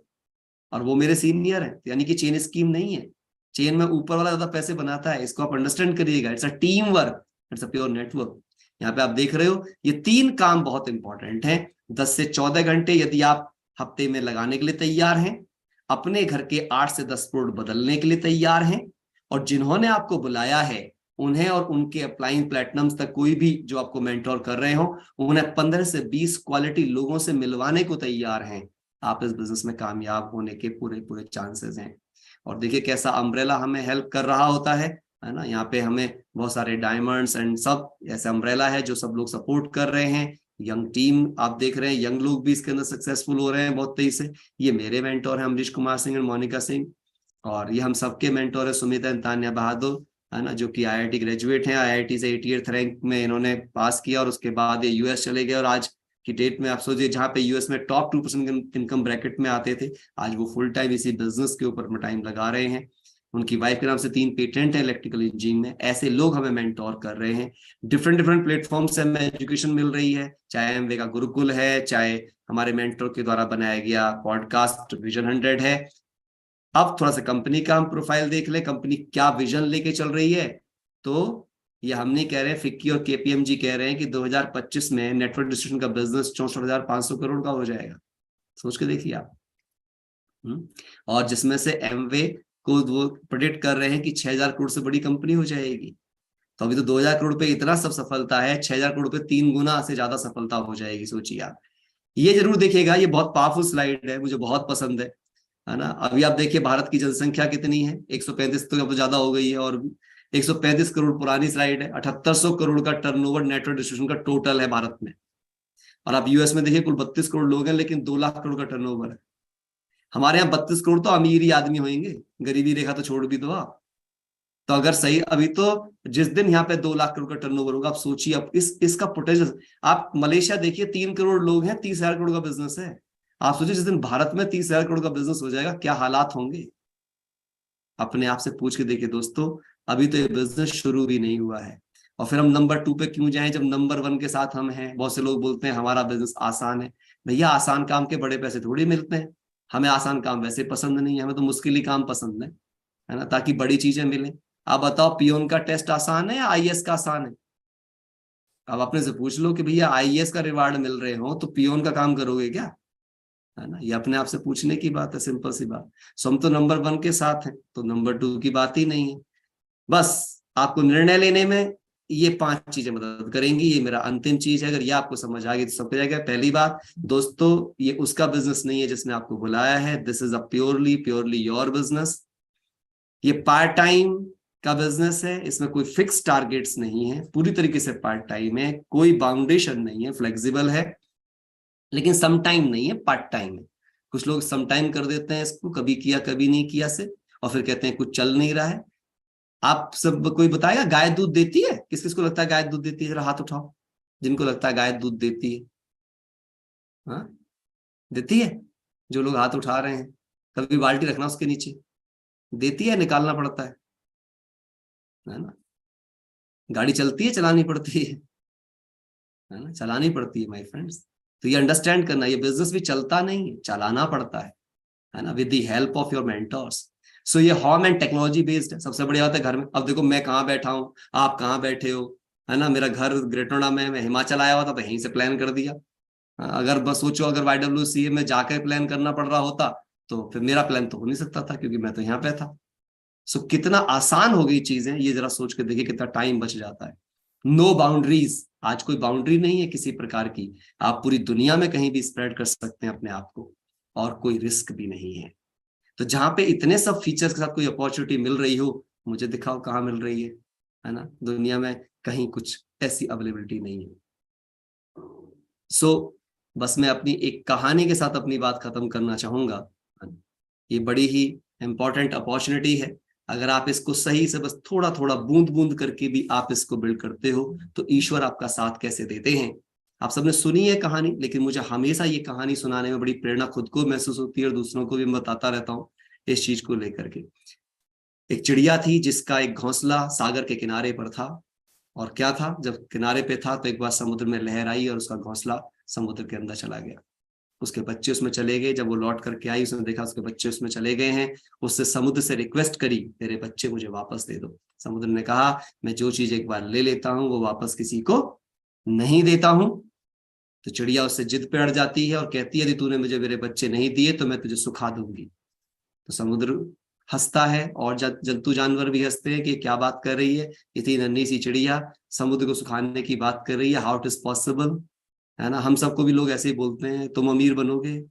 और वो मेरे सीनियर है, यानी कि चेन स्कीम नहीं है, चेन में ऊपर वाला ज्यादा पैसे बनाता है। इसको आप अंडरस्टैंड करिएगा, it's a team work, it's a pure network. यहाँ पे आप देख रहे हो ये 3 काम बहुत इंपॉर्टेंट हैं। 10 से 14 घंटे यदि आप हफ्ते में लगाने के लिए तैयार हैं, अपने घर के 8 से 10 प्रोडक्ट बदलने के लिए तैयार हैं, और जिन्होंने आपको बुलाया है उन्हें और उनके अप्लाइंग प्लेटिनम्स तक कोई भी जो आपको मेंटोर कर रहे हो, उन्हें 15 से 20 क्वालिटी लोगों से मिलवाने को तैयार हैं, आप इस बिजनेस में कामयाब होने के पूरे पूरे चांसेस हैं। और देखिए कैसा अम्ब्रेला हमें हेल्प कर रहा होता है ना। यहाँ पे हमें बहुत सारे डायमंड्स एंड सब ऐसे अम्ब्रेला है जो सब लोग सपोर्ट कर रहे हैं। यंग टीम आप देख रहे हैं, यंग लोग भी इसके अंदर सक्सेसफुल हो रहे हैं बहुत तेजी से। ये मेरे मेंटोर हैं अमरीश कुमार सिंह एंड मोनिका सिंह, और ये हम सबके मेंटोर है सुमित एंड तान्या बहादुर, है ना, जो कि आईआईटी ग्रेजुएट हैं। आईआईटी से 88th रैंक में इन्होंने पास किया और उसके बाद ये यूएस चले गए, और आज की डेट में आप सोचिए जहाँ पे यूएस में टॉप 2% इनकम ब्रैकेट में आते थे, आज वो फुल टाइम इसी बिजनेस के ऊपर टाइम लगा रहे हैं। उनकी वाइफ के नाम से 3 पेटेंट है इलेक्ट्रिकल इंजीनियरिंग में। ऐसे लोग हमें मेंटोर कर रहे हैं। डिफरेंट डिफरेंट प्लेटफॉर्म से हमें एजुकेशन मिल रही है, चाहे एमवे का गुरुकुल है, चाहे हमारे मेंटोर के द्वारा बनाया गया पॉडकास्ट विजन 100 है। अब थोड़ा सा कंपनी का हम प्रोफाइल देख ले, कंपनी क्या विजन लेके चल रही है। तो ये हम नहीं कह रहे हैं, फिक्की और केपीएमजी कह रहे हैं कि 2025 में नेटवर्क डिस्ट्रीब्यूशन का बिजनेस 64,500 करोड़ का हो जाएगा। सोच के देखिए आप। और जिसमें से एमवे को वो प्रेडिक्ट कर रहे हैं कि 6,000 करोड़ से बड़ी कंपनी हो जाएगी। तो अभी तो 2,000 करोड़ पे इतना सब सफलता है, 6,000 करोड़ पे 3 गुना से ज्यादा सफलता हो जाएगी। सोचिए आप, ये जरूर देखिएगा, ये बहुत पावरफुल स्लाइड है, मुझे बहुत पसंद है ना। अभी आप देखिए भारत की जनसंख्या कितनी है, 135 तो अब ज्यादा हो गई है, और 135 करोड़ पुरानी स्लाइड है। 7800 करोड़ का टर्नओवर नेटवर्क डिस्ट्रीब्यूशन का टोटल है भारत में। और आप यूएस में देखिए कुल 32 करोड़ लोग हैं, लेकिन 2 लाख करोड़ का टर्नओवर है। हमारे यहाँ 32 करोड़ तो अमीर ही आदमी होंगे, गरीबी रेखा तो छोड़ भी दो आप। तो अगर सही, अभी तो जिस दिन यहाँ पे 2 लाख करोड़ का टर्नओवर होगा, आप सोचिए अब इसका पोटेंशियल। आप मलेशिया देखिए, 3 करोड़ लोग हैं, 30,000 करोड़ का बिजनेस है। आप सोचिए जिस दिन भारत में 30,000 करोड़ का बिजनेस हो जाएगा, क्या हालात होंगे। अपने आप से पूछ के देखिए दोस्तों, अभी तो ये बिजनेस शुरू भी नहीं हुआ है। और फिर हम नंबर 2 पे क्यों जाएं जब नंबर 1 के साथ हम हैं। बहुत से लोग बोलते हैं हमारा बिजनेस आसान है। भैया आसान काम के बड़े पैसे थोड़ी मिलते हैं। हमें आसान काम वैसे पसंद नहीं है, हमें तो मुश्किल ही काम पसंद है ना, ताकि बड़ी चीजें मिले। आप बताओ, पियोन का टेस्ट आसान है या आईएएस का आसान है। अब अपने से पूछ लो कि भैया आईएएस का रिवार्ड मिल रहे हो तो पियोन का काम करोगे क्या, है ना। ये अपने आप से पूछने की बात है, सिंपल सी बात। सो हम तो नंबर 1 के साथ हैं, तो नंबर 2 की बात ही नहीं है। बस आपको निर्णय लेने में ये 5 चीजें मदद करेंगी। ये मेरा अंतिम चीज है, अगर ये आपको समझ आ गई तो सब हो जाएगा। पहली बात दोस्तों, ये उसका बिजनेस नहीं है जिसने आपको बुलाया है। This is a purely your business. ये पार्ट टाइम का बिजनेस है, इसमें कोई फिक्स टारगेट्स नहीं है, पूरी तरीके से पार्ट टाइम है, कोई बाउंडेशन नहीं है, फ्लेक्सिबल है। लेकिन सम टाइम नहीं है, पार्ट टाइम है। कुछ लोग सम टाइम कर देते हैं इसको, कभी किया कभी नहीं किया से, और फिर कहते हैं कुछ चल नहीं रहा है। आप सब कोई बताएगा गाय दूध देती है? किस किस को लगता है गाय दूध देती है, जरा हाथ उठाओ जिनको लगता है गाय दूध देती है। हाँ, देती है? जो लोग हाथ उठा रहे हैं, कभी बाल्टी रखना उसके नीचे। देती है, निकालना पड़ता है ना। गाड़ी चलती है, चलानी पड़ती है ना, चलानी पड़ती है माय फ्रेंड्स। तो ये अंडरस्टैंड करना, ये बिजनेस भी चलता नहीं है, चलाना पड़ता है ना, with the help of your mentors. So ये होम एंड टेक्नोलॉजी बेस्ड है। सबसे बढ़िया होता है घर में। अब देखो मैं कहाँ बैठा हूँ, आप कहाँ बैठे हो, है ना। मेरा घर ग्रेटर नोएडा में, मैं हिमाचल आया हुआ था तो यहीं से प्लान कर दिया। अगर बस सोचो, अगर YWCA में जाकर प्लान करना पड़ रहा होता तो फिर मेरा प्लान तो हो नहीं सकता था, क्योंकि मैं तो यहाँ पे था। सो कितना आसान हो गई चीजें, ये जरा सोच के देखिए, कितना टाइम बच जाता है। नो बाउंड्रीज, आज कोई बाउंड्री नहीं है किसी प्रकार की। आप पूरी दुनिया में कहीं भी स्प्रेड कर सकते हैं अपने आप को, और कोई रिस्क भी नहीं है। तो जहां पे इतने सब फीचर्स के साथ कोई अपॉर्चुनिटी मिल रही हो, मुझे दिखाओ कहाँ मिल रही है ना। दुनिया में कहीं कुछ ऐसी अवेलेबिलिटी नहीं है। सो बस मैं अपनी एक कहानी के साथ अपनी बात खत्म करना चाहूंगा। ये बड़ी ही इंपॉर्टेंट अपॉर्चुनिटी है। अगर आप इसको सही से बस थोड़ा थोड़ा बूंद बूंद करके भी आप इसको बिल्ड करते हो, तो ईश्वर आपका साथ कैसे देते हैं। आप सबने सुनी है कहानी, लेकिन मुझे हमेशा ये कहानी सुनाने में बड़ी प्रेरणा खुद को महसूस होती है, और दूसरों को भी बताता रहता हूँ इस चीज को लेकर के। एक चिड़िया थी जिसका एक घोंसला सागर के किनारे पर था। और क्या था, जब किनारे पे था तो एक बार समुद्र में लहर आई और उसका घोंसला समुद्र के अंदर चला गया। उसके बच्चे उसमें चले गए। जब वो लौट करके आई, उसने देखा उसके बच्चे उसमें चले गए हैं। उससे समुद्र से रिक्वेस्ट करी, तेरे बच्चे मुझे वापस दे दो। समुद्र ने कहा, मैं जो चीज एक बार ले लेता हूं वो वापस किसी को नहीं देता हूं। तो चिड़िया उससे जिद पे अड़ जाती है और कहती है, यदि तूने मुझे मेरे बच्चे नहीं दिए तो मैं तुझे सुखा दूंगी। तो समुद्र हंसता है और जंतु जानवर भी हंसते हैं कि क्या बात कर रही है, इतनी नन्ही सी चिड़िया समुद्र को सुखाने की बात कर रही है, हाउ इट इज पॉसिबल, है ना। हम सबको भी लोग ऐसे ही बोलते हैं, तुम अमीर बनोगे,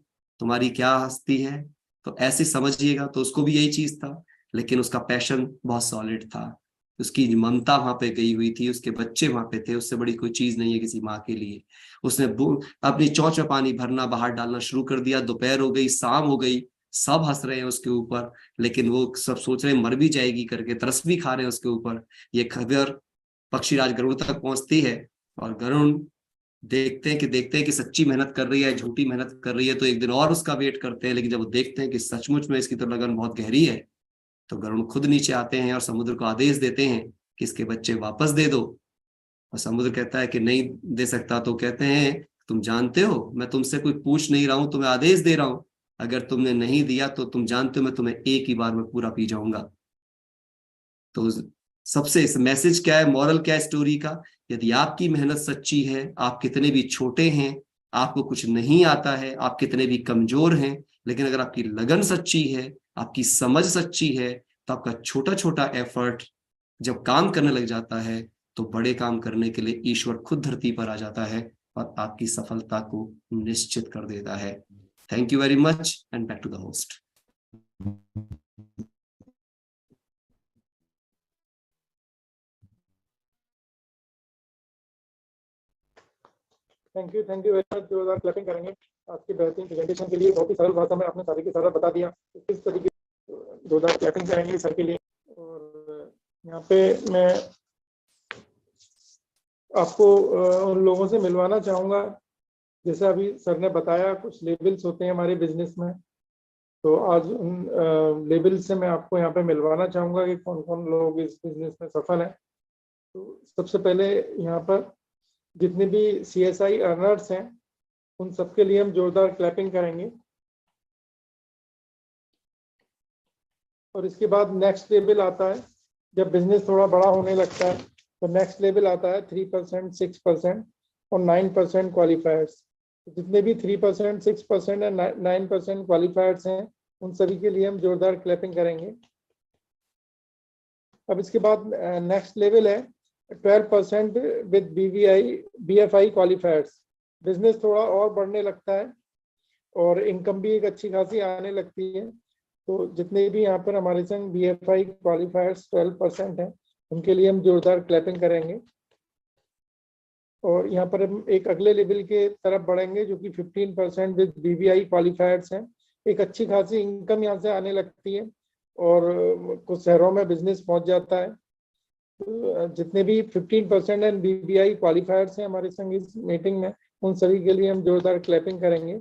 तुम्हारी क्या हस्ती है, तो ऐसे समझिएगा। तो उसको भी यही चीज था, लेकिन उसका पैशन बहुत सॉलिड था, उसकी ममता वहां पे गई हुई थी, उसके बच्चे वहां पे थे, उससे बड़ी कोई चीज नहीं है किसी माँ के लिए। उसने अपनी चौंच में पानी भरना, बाहर डालना शुरू कर दिया। दोपहर हो गई, शाम हो गई, सब हंस रहे हैं उसके ऊपर, लेकिन वो सब सोच रहे हैं मर भी जाएगी करके, तरस भी खा रहे हैं उसके ऊपर। ये खबर पक्षीराज गरुड़ तक पहुंचती है, और गरुड़ देखते हैं कि सच्ची मेहनत कर रही है, झूठी मेहनत कर रही है, तो एक दिन और उसका वेट करते हैं। लेकिन जब वो देखते हैं कि सचमुच में इसकी तो लगन बहुत गहरी है, तो गरुड़ खुद नीचे आते हैं और समुद्र को आदेश देते हैं कि इसके बच्चे वापस दे दो। और समुद्र कहता है कि नहीं दे सकता। तो कहते हैं, तुम जानते हो मैं तुमसे कोई पूछ नहीं रहा हूं, तुम्हें आदेश दे रहा हूं, अगर तुमने नहीं दिया तो तुम जानते हो मैं तुम्हें एक ही बार में पूरा पी जाऊंगा। तो सबसे इस मैसेज क्या है, मॉरल क्या है स्टोरी का, यदि आपकी मेहनत सच्ची है, आप कितने भी छोटे हैं, आपको कुछ नहीं आता है, आप कितने भी कमजोर हैं, लेकिन अगर आपकी लगन सच्ची है, आपकी समझ सच्ची है, तो आपका छोटा छोटा एफर्ट जब काम करने लग जाता है, तो बड़े काम करने के लिए ईश्वर खुद धरती पर आ जाता है और आपकी सफलता को निश्चित कर देता है। Thank you very much and back to the host. Thank you very much. जोरदार क्लैपिंग करेंगे आपकी बेहतरीन प्रेजेंटेशन के लिए। बहुत ही सरल भाषा में आपने सारे के सारा बता दिया, किस तरीके से जोरदार क्लैपिंग करेंगे सर के लिए। और यहाँ पे मैं आपको उन लोगों से मिलवाना चाहूँगा, जैसे अभी सर ने बताया कुछ लेवल्स होते हैं हमारे बिजनेस में, तो आज उन लेवल से मैं आपको यहाँ पे मिलवाना चाहूँगा कि कौन कौन लोग इस बिजनेस में सफल हैं। तो सबसे पहले यहाँ पर जितने भी CSI अर्नर्स हैं, उन सबके लिए हम जोरदार क्लैपिंग करेंगे। और इसके बाद नेक्स्ट लेवल आता है, जब बिजनेस थोड़ा बड़ा होने लगता है, तो नेक्स्ट लेवल आता है 3%, 6% और 9% क्वालिफायर्स। तो जितने भी 3%, 6% और 9% क्वालिफायर्स हैं, उन सभी के लिए हम जोरदार क्लैपिंग करेंगे। अब इसके बाद नेक्स्ट लेवल है 12% विद BFI क्वालिफायर्स। बिजनेस थोड़ा और बढ़ने लगता है और इनकम भी एक अच्छी खासी आने लगती है, तो जितने भी यहाँ पर हमारे संग BFI क्वालिफायर्स 12% हैं, उनके लिए हम जोरदार क्लैपिंग करेंगे। और यहाँ पर हम एक अगले लेवल के तरफ बढ़ेंगे जो कि 15% विद BBI क्वालिफायर्स हैं। एक अच्छी खासी इनकम यहाँ से आने लगती है और कुछ शहरों में बिजनेस पहुँच जाता है। तो जितने भी 15% एंड BBI क्वालिफायर्स हैं हमारे संग इस मीटिंग में, उन सभी के लिए हम जोरदार क्लैपिंग करेंगे।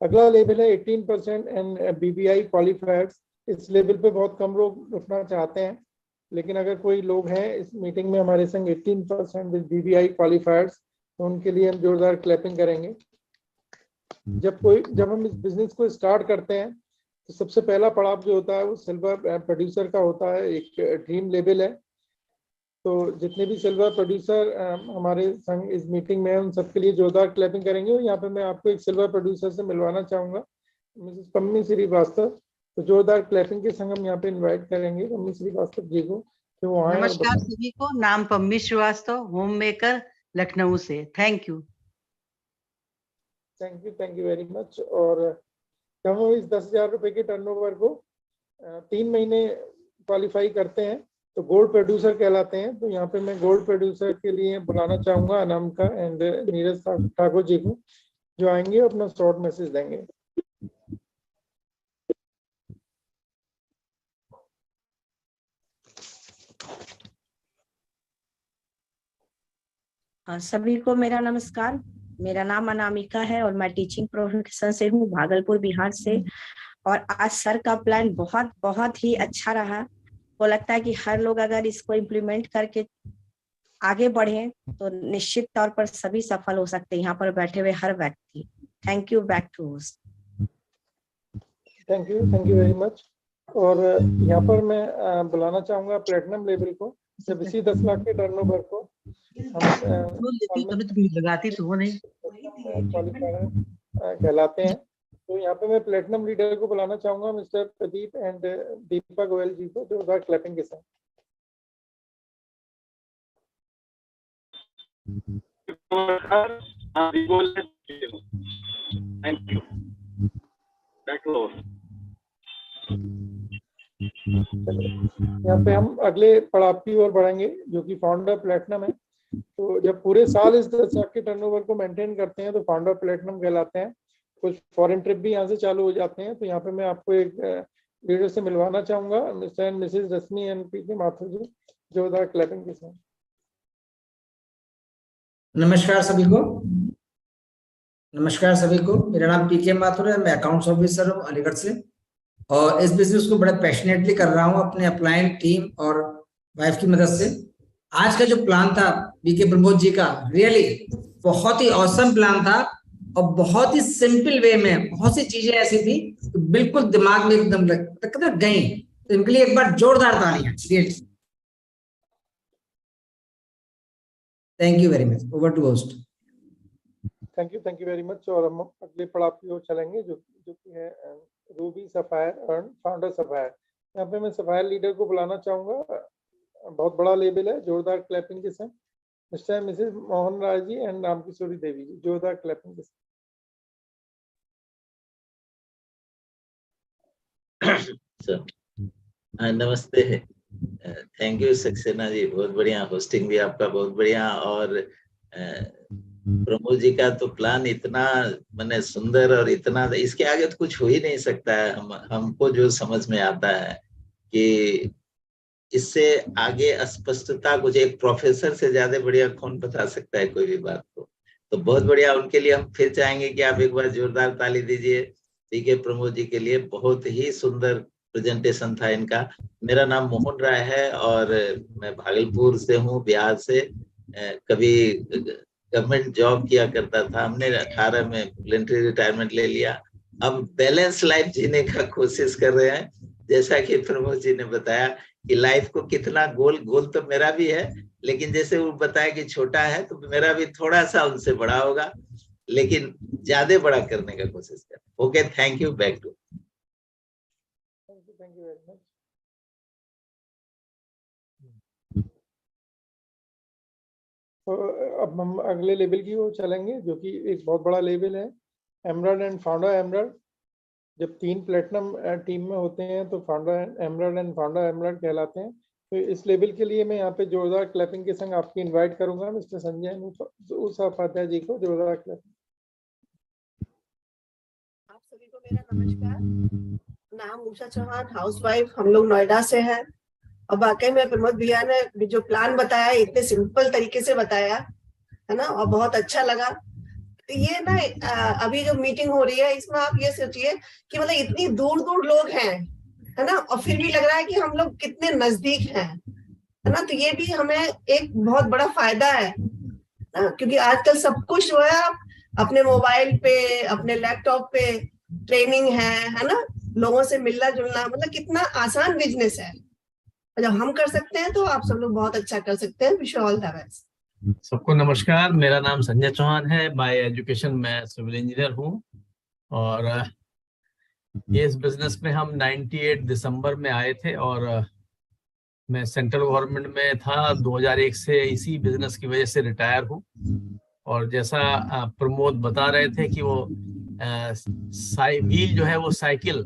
अगला लेवल है 18% एंड BBI क्वालिफायर्स। इस लेवल पे बहुत कम लोग उठना चाहते हैं, लेकिन अगर कोई लोग हैं इस मीटिंग में हमारे संग 18% विद BBI क्वालिफायर्स, तो उनके लिए हम जोरदार क्लैपिंग करेंगे। जब हम इस बिजनेस को स्टार्ट करते हैं, तो सबसे पहला पड़ाव जो होता है वो सिल्वर प्रोड्यूसर का होता है, एक ड्रीम लेवल है। तो जितने भी सिल्वर प्रोड्यूसर हमारे संग इस मीटिंग में हैं, उन सबके लिए जोरदार क्लैपिंग करेंगे। और यहाँ पे मैं आपको एक सिल्वर प्रोड्यूसर से मिलवाना चाहूँगा, मिसेस पम्मी श्रीवास्तव। तो जोरदार क्लैपिंग के संग हम यहाँ पे इन्वाइट करेंगे पम्मी श्रीवास्तव जी को, कि वो आए। नमस्कार सभी को, नाम पम्मी श्रीवास्तव, होम मेकर, लखनऊ से। Thank you very much. और जब हम इस 10,000 रुपए के टर्नओवर को 3 महीने क्वालिफाई करते हैं, तो गोल्ड प्रोड्यूसर कहलाते हैं। तो यहाँ पे मैं गोल्ड प्रोड्यूसर के लिए बुलाना चाहूंगा अनामिका एंड नीरज ठाकुर जी को, जो आएंगे अपना शॉर्ट मैसेज देंगे। सभी को मेरा नमस्कार। मेरा नाम अनामिका है और मैं टीचिंग प्रोफेशन से हूँ, भागलपुर बिहार से। और आज सर का प्लान बहुत बहुत ही अच्छा रहा। वो लगता है कि हर लोग अगर इसको इम्प्लीमेंट करके आगे बढ़े तो निश्चित तौर पर सभी सफल हो सकते हैं, यहाँ पर बैठे हुए हर व्यक्ति। Thank you. Back to host. Thank you very much. और यहाँ पर मैं बुलाना चाहूंगा प्लेटिनम लेवल को। जब इसी 10 लाख के टर्नओवर को हम लगाती तो वो नहीं क्वालिफायर कहलाते हैं। तो यहाँ पे मैं प्लेटिनम लीडर को बुलाना चाहूंगा, मिस्टर प्रदीप एंड दीपा गोयल जी को, जोरदार क्लैपिंग के साथ। Thank you. यहाँ पे हम अगले पड़ाव की ओर बढ़ेंगे, जो कि फाउंडर प्लेटिनम है। तो जब पूरे साल इस 10 लाख के टर्नओवर को मेंटेन करते हैं तो फाउंडर प्लेटिनम कहलाते हैं। कुछ फॉरेन ट्रिप भी यहाँ से चालू हो जाते हैं। तो यहाँ पे मैं आपको एक लीडर से मिलवाना चाहूंगा, mister and missus Rashmi N P K Mathur जी, जोरदार क्लैपिंग के साथ। नमस्कार सभी को। मेरा नाम पीके माथुर है, मैं अकाउंट्स ऑफिसर हूँ अलीगढ़ से, और इस बिजनेस को बड़े पैशनेटली कर रहा हूँ अपने अपलाइन टीम और वाइफ की मदद से। आज का जो प्लान था बीके प्रमोद जी का, रियली बहुत ही ऑसम प्लान था और बहुत ही सिंपल वे में बहुत सी चीजें ऐसी थी तो बिल्कुल दिमाग में एकदम लग गई। तो इनके लिए एक बार जोरदार तालियां। Thank you very much. Over to host. Thank you very much. और हम अगले पड़ाव की ओर चलेंगे, जो कि है रूबी सफायर और फाउंडर सफायर। यहाँ पे मैं सफायर लीडर को बुलाना चाहूंगा, बहुत बड़ा लेवल है, जोरदार क्लैपिंग के साथ, Mr and Mrs Mohan Rai ji and Ram Kishori Devi ji, जोरदार क्लैपिंग के साथ। सर नमस्ते। थैंक यू सक्सेना जी, बहुत बढ़िया होस्टिंग भी आपका बहुत बढ़िया। और प्रमोद जी का तो प्लान इतना माने सुंदर और इतना, इसके आगे तो कुछ हो ही नहीं सकता है। हमको जो समझ में आता है कि इससे आगे स्पष्टता कुछ एक प्रोफेसर से ज्यादा बढ़िया कौन बता सकता है कोई भी बात को। तो बहुत बढ़िया, उनके लिए हम फिर चाहेंगे कि आप एक बार जोरदार ताली दीजिए पीके प्रमोद जी के लिए। बहुत ही सुंदर प्रेजेंटेशन था इनका। मेरा नाम मोहन राय है और मैं भागलपुर से हूँ, बिहार से। कभी गवर्नमेंट जॉब किया करता था, हमने 18 में वॉलंटरी रिटायरमेंट ले लिया। अब बैलेंस लाइफ जीने का कोशिश कर रहे हैं। जैसा कि प्रमोद जी ने बताया कि लाइफ को कितना गोल तो मेरा भी है, लेकिन जैसे वो बताया कि छोटा है तो मेरा भी थोड़ा सा उनसे बड़ा होगा, लेकिन ज्यादा बड़ा करने का कोशिश कर। Okay, thank you. Back to. Thank you very much. तो अब हम अगले लेवल की ओर चलेंगे, जो कि एक बहुत बड़ा लेवल है, एमराल्ड एंड फाउंडर एमराल्ड। जब 3 प्लेटिनम टीम में होते हैं तो founder emerald and founder emerald कहलाते हैं। तो इस लेवल के लिए मैं यहाँ पे जोरदार क्लैपिंग के संग आपकी इनवाइट करूंगा मिस्टर संजय उपाध्याय जी को, जोरदार क्लैपिंग। आप सभी को मेरा नमस्कार। नाम उषा चौहान, हाउसवाइफ, हम लोग नोएडा से हैं। और वाकई में प्रमोद भैया ने जो प्लान बताया इतने सिंपल तरीके से बताया है ना, और बहुत अच्छा लगा। ये ना अभी जो मीटिंग हो रही है इसमें आप ये सोचिए कि मतलब इतनी दूर दूर लोग हैं, है ना, और फिर भी लग रहा है कि हम लोग कितने नजदीक हैं, है ना। तो ये भी हमें एक बहुत बड़ा फायदा है ना, क्योंकि आजकल सब कुछ जो है अपने मोबाइल पे, अपने लैपटॉप पे ट्रेनिंग है ना, लोगों से मिलना जुलना, मतलब कितना आसान बिजनेस है। जब हम कर सकते हैं तो आप सब लोग बहुत अच्छा कर सकते हैं। Wish all the best. सबको नमस्कार। मेरा नाम संजय चौहान है। बाय एजुकेशन मैं सिविल इंजीनियर हूँ और ये इस बिजनेस में हम 98 दिसंबर में आए थे और मैं सेंट्रल गवर्नमेंट में था। 2001 से इसी बिजनेस की वजह से रिटायर हूँ। और जैसा प्रमोद बता रहे थे कि वो व्हील जो है वो साइकिल,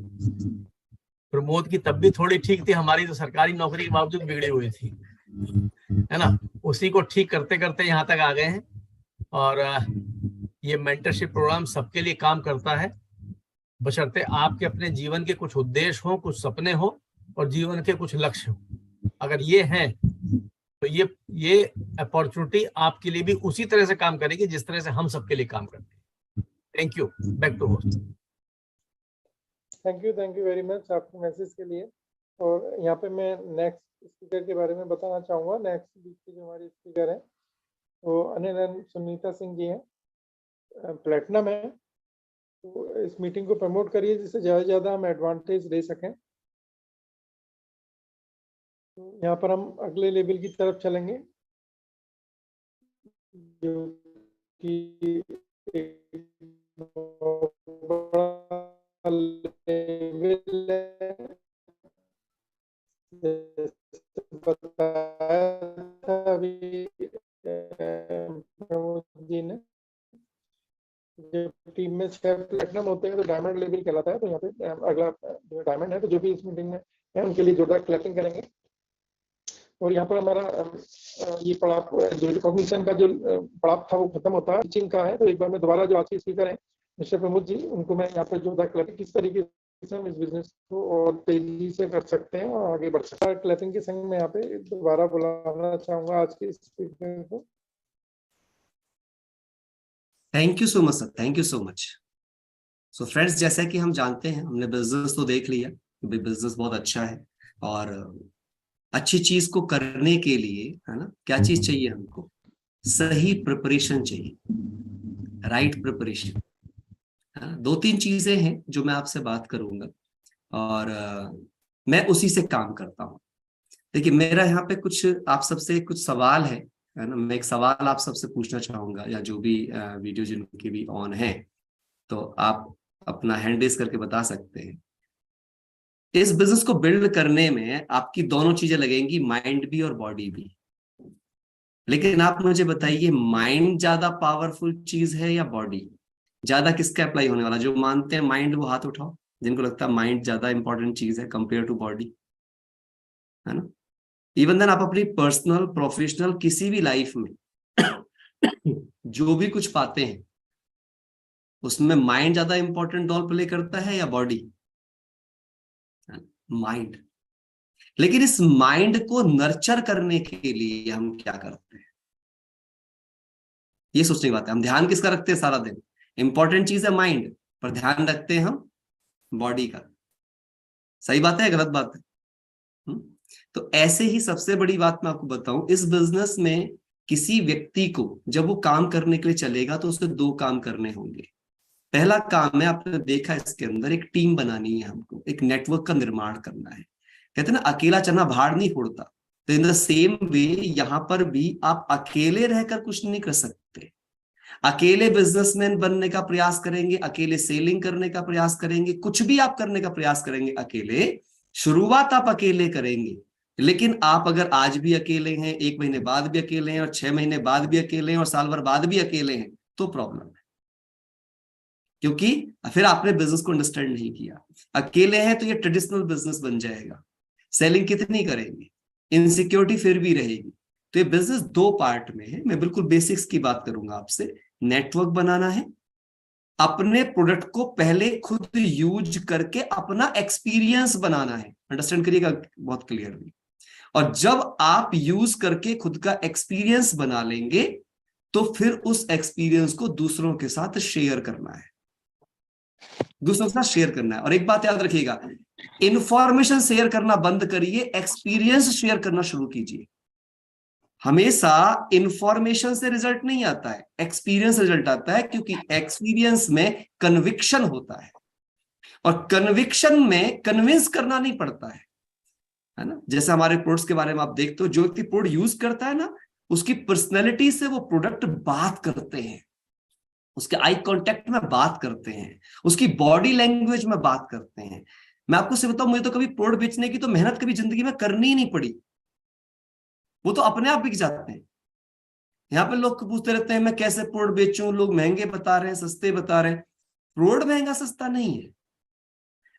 प्रमोद की तब भी थोड़ी ठीक थी, हमारी तो सरकारी नौकरी के बावजूद बिगड़ी हुई थी, है ना। उसी को ठीक करते करते यहाँ तक आ गए हैं। और ये मेंटरशिप प्रोग्राम सबके लिए काम करता है, बशर्ते आपके अपने जीवन के कुछ उद्देश्य हो, कुछ सपने हो और जीवन के कुछ लक्ष्य हो। अगर ये हैं तो ये अपॉर्चुनिटी आपके लिए भी उसी तरह से काम करेगी जिस तरह से हम सबके लिए काम करते हैं। Thank you. Back to host. Thank you very much आपके मैसेज के लिए। और यहाँ पे मैं नेक्स्ट स्पीकर के बारे में बताना चाहूँगा। नेक्स्ट वीक के जो हमारे स्पीकर हैं वो अनिल एंड सुनीता सिंह जी हैं, प्लेटिनम है। तो इस मीटिंग को प्रमोट करिए जिससे ज़्यादा से ज़्यादा हम एडवांटेज ले सकें। तो यहाँ पर हम अगले लेवल की तरफ चलेंगे, जो कि एक बड़ा लेवल बताया था अभी प्रमोद जी ने, जो टीम में 6 प्लेटिनम होते हैं तो डायमंड लेवल कहलाता है। तो यहाँ पे अगला जो डायमंड है, तो जो भी इस मीटिंग में है उनके लिए जोरदार क्लैपिंग करेंगे। और यहाँ पर हमारा ये पड़ाव जो रिकॉग्निशन का जो पड़ाव था वो खत्म होता है, टीचिंग का है। तो एक बार मैं दोबारा जो आज के स्पीकर है मिस्टर प्रमोद जी, उनको मैं यहाँ पर जोरदार क्लैपिंग किस तरीके से हम इस बिजनेस को और तेजी से कर सकते हैं और आगे बढ़ सकते हैं, क्लैपिंग के संग में यहाँ पे दोबारा बुलाना चाहूंगा आज के स्पीकर को। Thank you so much sir, thank you so much. So friends, जैसा कि हम जानते हैं, हमने बिजनेस तो देख लिया कि भाई बिजनेस बहुत अच्छा है और अच्छी चीज को करने के लिए, है ना, क्या चीज चाहिए हमको? सही प्रिपरेशन चाहिए, राइट प्रिपरेशन। 2-3 चीजें हैं जो मैं आपसे बात करूंगा और मैं उसी से काम करता हूं। देखिए, मेरा यहाँ पे कुछ आप सबसे कुछ सवाल है ना। मैं एक सवाल आप सबसे पूछना चाहूंगा, या जो भी वीडियो जिनकी भी ऑन है तो आप अपना हैंड रेज करके बता सकते हैं। इस बिजनेस को बिल्ड करने में आपकी दोनों चीजें लगेंगी, माइंड भी और बॉडी भी। लेकिन आप मुझे बताइए, माइंड ज्यादा पावरफुल चीज है या बॉडी? ज्यादा किसका अप्लाई होने वाला? जो मानते हैं माइंड वो हाथ उठाओ, जिनको लगता है माइंड ज्यादा इंपॉर्टेंट चीज है कंपेयर टू बॉडी, है ना। इवन देन आप अपनी पर्सनल प्रोफेशनल किसी भी लाइफ में जो भी कुछ पाते हैं उसमें माइंड ज्यादा इंपॉर्टेंट रोल प्ले करता है या बॉडी? माइंड। लेकिन इस माइंड को नर्चर करने के लिए हम क्या करते हैं, ये सोचने की बात है। हम ध्यान किसका रखते हैं सारा दिन? इंपॉर्टेंट चीज है माइंड, पर ध्यान रखते हैं हम बॉडी का। सही बात है, गलत बात है? तो ऐसे ही सबसे बड़ी बात मैं आपको बताऊं, इस बिजनेस में किसी व्यक्ति को जब वो काम करने के लिए चलेगा तो उसे 2 काम करने होंगे। पहला काम है, आपने देखा इसके अंदर एक टीम बनानी है, हमको एक नेटवर्क का निर्माण करना है। कहते हैं ना, अकेला चना भाड़ नहीं फोड़ता। तो इन द सेम वे यहां पर भी आप अकेले रहकर कुछ नहीं कर सकते। अकेले बिजनेसमैन बनने का प्रयास करेंगे, अकेले सेलिंग करने का प्रयास करेंगे, कुछ भी आप करने का प्रयास करेंगे अकेले, शुरुआत आप अकेले करेंगे। लेकिन आप अगर आज भी अकेले हैं, 1 महीने बाद भी अकेले हैं, और 6 महीने बाद भी अकेले हैं, और साल भर बाद भी अकेले हैं, तो प्रॉब्लम है, क्योंकि फिर आपने बिजनेस को अंडरस्टैंड नहीं किया। अकेले हैं तो ये ट्रेडिशनल बिजनेस बन जाएगा, सेलिंग कितनी करेंगे, इनसिक्योरिटी फिर भी रहेगी। तो ये बिजनेस 2 पार्ट में है। मैं बिल्कुल बेसिक्स की बात करूंगा आपसे। नेटवर्क बनाना है, अपने प्रोडक्ट को पहले खुद यूज करके अपना एक्सपीरियंस बनाना है। अंडरस्टैंड करिएगा बहुत क्लियरली। और जब आप यूज करके खुद का एक्सपीरियंस बना लेंगे तो फिर उस एक्सपीरियंस को दूसरों के साथ शेयर करना है, दूसरों के साथ शेयर करना है। और एक बात याद रखिएगा, इंफॉर्मेशन शेयर करना बंद करिए, एक्सपीरियंस शेयर करना शुरू कीजिए। हमेशा इंफॉर्मेशन से रिजल्ट नहीं आता है, एक्सपीरियंस रिजल्ट आता है, क्योंकि एक्सपीरियंस में कन्विक्शन होता है, और कन्विक्शन में कन्विंस करना नहीं पड़ता है ना। जैसे हमारे प्रोडक्ट्स के बारे में आप देखते हो, जो व्यक्ति प्रोडक्ट यूज करता है ना, उसकी पर्सनैलिटी से वो प्रोडक्ट बात करते हैं, उसके आई कांटेक्ट में बात करते हैं, उसकी बॉडी लैंग्वेज में बात करते हैं। मैं आपको से बताऊं, मुझे तो कभी प्रोडक्ट बेचने की तो मेहनत कभी जिंदगी में करनी ही नहीं पड़ी, वो तो अपने आप बिक जाते हैं। यहाँ पे लोग पूछते रहते हैं मैं कैसे प्रोडक्ट बेचूं, लोग महंगे बता रहे हैं, सस्ते बता रहे हैं। प्रोडक्ट महंगा सस्ता नहीं है,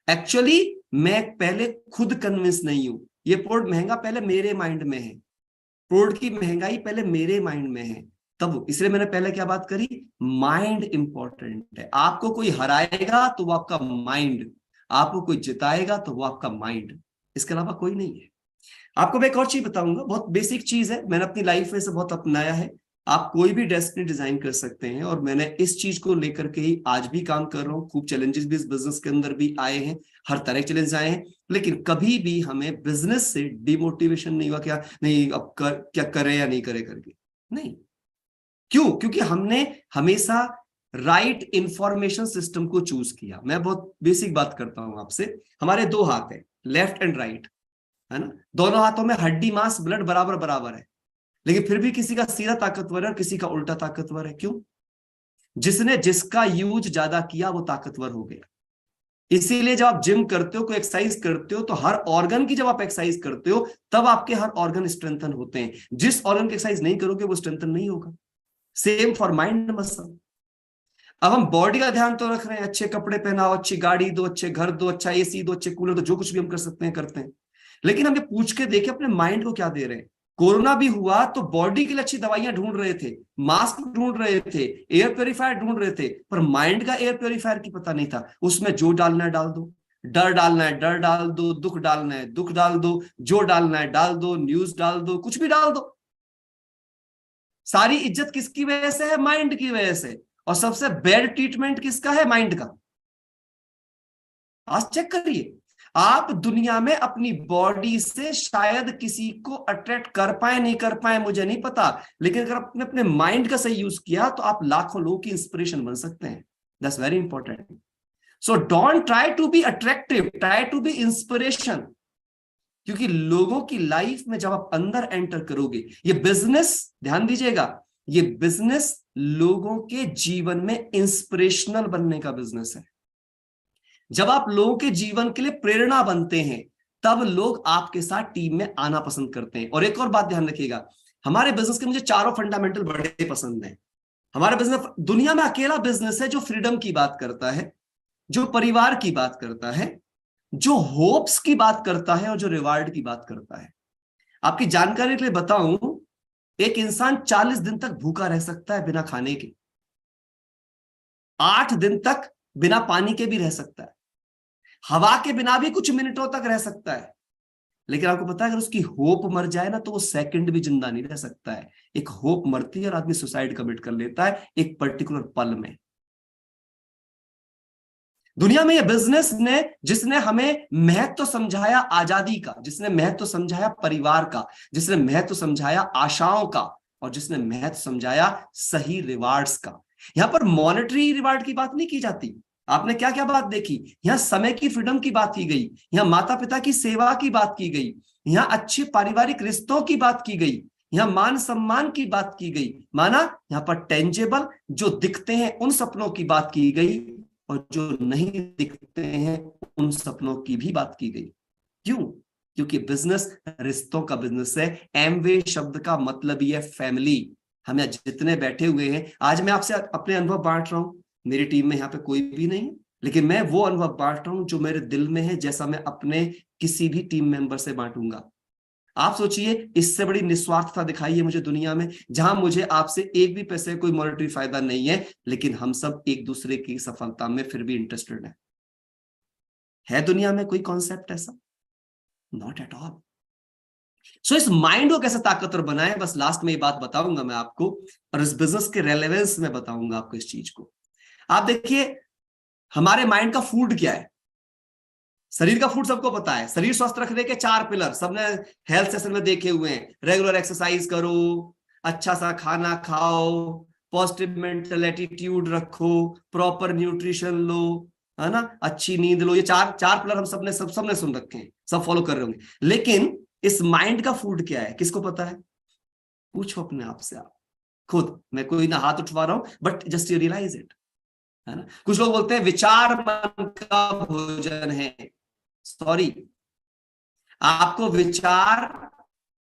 एक्चुअली मैं पहले खुद कन्विंस नहीं हूं। ये प्रोडक्ट महंगा पहले मेरे माइंड में है, प्रोडक्ट की महंगाई पहले मेरे माइंड में है। तब इसलिए मैंने पहले क्या बात करी, माइंड इंपॉर्टेंट है। आपको कोई हराएगा तो वो आपका माइंड, आपको कोई जिताएगा तो वो आपका माइंड, इसके अलावा कोई नहीं है। आपको मैं एक और चीज बताऊंगा, बहुत बेसिक चीज है, मैंने अपनी लाइफ में से बहुत अपनाया है। आप कोई भी डेस्टिनी डिजाइन कर सकते हैं, और मैंने इस चीज को लेकर के ही आज भी काम कर रहा हूँ। खूब चैलेंजेस भी इस बिजनेस के अंदर भी आए हैं, हर तरह के चैलेंज आए हैं, लेकिन कभी भी हमें बिजनेस से डिमोटिवेशन नहीं हुआ, क्या नहीं अब क्या करें या नहीं करें करके, नहीं। क्यों? क्योंकि हमने हमेशा राइट इंफॉर्मेशन सिस्टम को चूज किया। मैं बहुत बेसिक बात करता हूं आपसे। हमारे 2 हाथ है, लेफ्ट एंड राइट, है ना। दोनों हाथों में हड्डी मांस ब्लड बराबर बराबर है, लेकिन फिर भी किसी का सीधा ताकतवर है और किसी का उल्टा ताकतवर है। क्यों? जिसने जिसका यूज ज्यादा किया वो ताकतवर हो गया। इसीलिए जब आप जिम करते हो, कोई एक्सरसाइज करते हो, तो हर ऑर्गन की जब आप एक्सरसाइज करते हो तब आपके हर ऑर्गन स्ट्रेंथन होते हैं। जिस ऑर्गन की एक्सरसाइज नहीं करोगे वो स्ट्रेंथन नहीं होगा। Same for mind muscle. अब हम बॉडी का ध्यान तो रख रहे हैं, अच्छे कपड़े पहनाओ, अच्छी गाड़ी दो, अच्छे घर दो, अच्छा एसी दो, अच्छे कूलर दो, जो कुछ भी हम कर सकते हैं करते हैं, लेकिन हम ये पूछ के देखें अपने माइंड को क्या दे रहे हैं। कोरोना भी हुआ तो बॉडी के लिए अच्छी दवाइयां ढूंढ रहे थे, मास्क ढूंढ रहे थे, एयर प्योरीफायर ढूंढ रहे थे, पर माइंड का एयर प्योरीफायर की पता नहीं था। उसमें जो डालना है डाल दो, डर डालना है डर डाल दो, दुख डालना है दुख डाल दो, जो डालना है डाल दो, न्यूज डाल दो, कुछ भी डाल दो। सारी इज्जत किसकी वजह से है? माइंड की वजह से। और सबसे बैड ट्रीटमेंट किसका है? माइंड का। आज चेक करिए, आप दुनिया में अपनी बॉडी से शायद किसी को अट्रैक्ट कर पाए नहीं कर पाए मुझे नहीं पता, लेकिन अगर आपने अपने माइंड का सही यूज किया तो आप लाखों लोगों की इंस्पिरेशन बन सकते हैं। That's very important. So don't try to be attractive, try to be inspiration. क्योंकि लोगों की लाइफ में जब आप अंदर एंटर करोगे, ये बिजनेस, ध्यान दीजिएगा, ये बिजनेस लोगों के जीवन में इंस्पिरेशनल बनने का बिजनेस है। जब आप लोगों के जीवन के लिए प्रेरणा बनते हैं तब लोग आपके साथ टीम में आना पसंद करते हैं। और एक और बात ध्यान रखिएगा, हमारे बिजनेस के मुझे चारों फंडामेंटल बड़े पसंद हैं। हमारा बिजनेस दुनिया में अकेला बिजनेस है जो फ्रीडम की बात करता है, जो परिवार की बात करता है, जो होप्स की बात करता है और जो रिवार्ड की बात करता है। आपकी जानकारी के लिए बताऊं, एक इंसान 40 दिन तक भूखा रह सकता है बिना खाने के, 8 दिन तक बिना पानी के भी रह सकता है, हवा के बिना भी कुछ मिनटों तक रह सकता है। लेकिन आपको पता है अगर उसकी होप मर जाए ना तो वो सेकंड भी जिंदा नहीं रह सकता है। एक होप मरती है और आदमी सुसाइड कमिट कर लेता है एक पर्टिकुलर पल में। दुनिया में ये बिजनेस ने, जिसने हमें महत्व समझाया आजादी का, जिसने महत्व समझाया परिवार का, जिसने महत्व समझाया आशाओं का, और जिसने महत्व समझाया सही रिवार्ड्स का। यहां पर मॉनेटरी रिवार्ड की बात नहीं की जाती। आपने क्या क्या बात देखी? यहां समय की फ्रीडम की बात की गई, यहां माता पिता की सेवा की बात की गई, यहां अच्छे पारिवारिक रिश्तों की बात की गई, यहां मान सम्मान की बात की गई। माना यहां पर टेंजेबल जो दिखते हैं उन सपनों की बात की गई, और जो नहीं दिखते हैं उन सपनों की भी बात की गई। क्यों? क्योंकि बिजनेस रिश्तों का बिजनेस है। एमवे शब्द का मतलब ही है फैमिली। हम यहाँ जितने बैठे हुए हैं, आज मैं आपसे अपने अनुभव बांट रहा हूं। मेरी टीम में यहाँ पे कोई भी नहीं है, लेकिन मैं वो अनुभव बांट रहा हूं जो मेरे दिल में है, जैसा मैं अपने किसी भी टीम मेंबर से बांटूंगा। आप सोचिए, इससे बड़ी निस्वार्थता दिखाई है मुझे दुनिया में, जहां मुझे आपसे एक भी पैसे कोई मॉनेटरी फायदा नहीं है, लेकिन हम सब एक दूसरे की सफलता में फिर भी इंटरेस्टेड है दुनिया में कोई कॉन्सेप्ट ऐसा? Not at all. सो इस माइंड को कैसे ताकतवर बनाएं, बस लास्ट में ये बात बताऊंगा मैं आपको, और इस बिजनेस के रेलेवेंस में बताऊंगा आपको इस चीज को। आप देखिए, हमारे माइंड का फूड क्या है? शरीर का फूड सबको पता है। शरीर स्वस्थ रखने के 4 पिलर सबने हेल्थ सेशन में देखे हुए हैं। रेगुलर एक्सरसाइज करो, अच्छा सा खाना खाओ, पॉजिटिव मेंटल एटीट्यूड रखो, प्रॉपर न्यूट्रिशन लो, है ना, अच्छी नींद लो। ये चार पिलर हम सबने सुन रखे हैं, सब फॉलो कर रहे होंगे। लेकिन इस माइंड का फूड क्या है, किसको पता है? पूछो अपने आप से, आप खुद। मैं कोई ना हाथ उठवा रहा हूं, but just you realize it, है ना। कुछ लोग बोलते हैं विचार मन का भोजन है। सॉरी, आपको विचार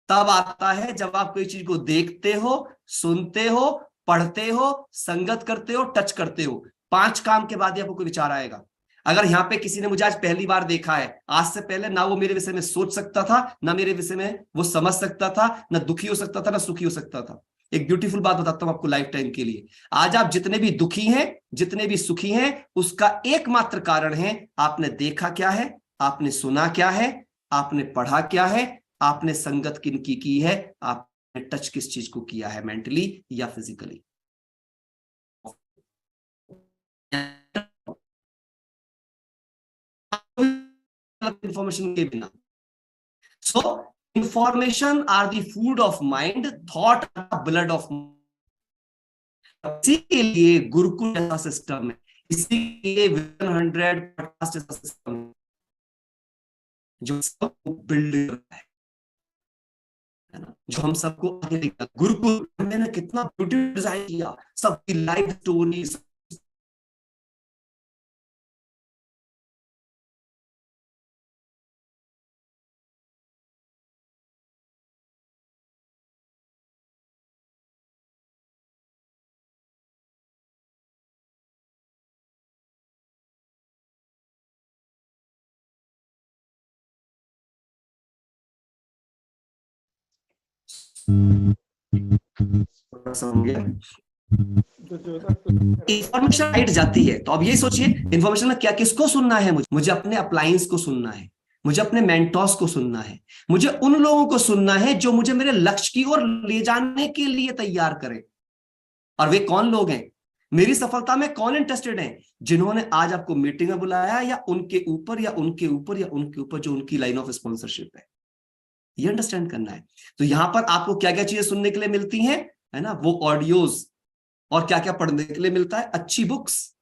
तब आता है जब आप कोई चीज को देखते हो, सुनते हो, पढ़ते हो, संगत करते हो, टच करते हो। 5 काम के बाद ही आपको कोई विचार आएगा। अगर यहाँ पे किसी ने मुझे आज पहली बार देखा है, आज से पहले ना वो मेरे विषय में सोच सकता था, ना मेरे विषय में वो समझ सकता था, ना दुखी हो सकता था, ना सुखी हो सकता था। एक ब्यूटीफुल बात बताता हूं आपको लाइफ टाइम के लिए। आज आप जितने भी दुखी हैं, जितने भी सुखी हैं, उसका एकमात्र कारण है आपने देखा क्या है, आपने सुना क्या है, आपने पढ़ा क्या है, आपने संगत किनकी की है, आपने टच किस चीज को किया है, मेंटली या फिजिकली। इंफॉर्मेशन के बिना। So information are the food of mind, thought blood of. इसी के लिए गुरुकुल जैसा सिस्टम है, इसी के लिए 100 पॉडकास्ट जैसा सिस्टम है जो सबको बिल्ड करता है ना, जो हम सबको आगे लेकर। गुरुकुल मैंने कितना ब्यूटीफुल डिजाइन किया, सबकी लाइफ स्टोरीज, इंफॉर्मेशन राइट जाती है, तो अब ये सोचिए इंफॉर्मेशन क्या, किसको सुनना है? मुझे अपने अप्लायंस को सुनना है, मुझे अपने मेंटोर्स को सुनना है, मुझे उन लोगों को सुनना है जो मुझे मेरे लक्ष्य की ओर ले जाने के लिए तैयार करें। और वे कौन लोग हैं? मेरी सफलता में कौन इंटरेस्टेड है? जिन्होंने आज आपको मीटिंग में बुलाया, या उनके ऊपर या उनके ऊपर या उनके ऊपर जो उनकी लाइन ऑफ स्पॉन्सरशिप है। ये अंडरस्टैंड करना है। तो यहां पर आपको क्या क्या चीजें सुनने के लिए मिलती हैं, है ना, वो ऑडियोज, और क्या क्या पढ़ने के लिए मिलता है, अच्छी बुक्स।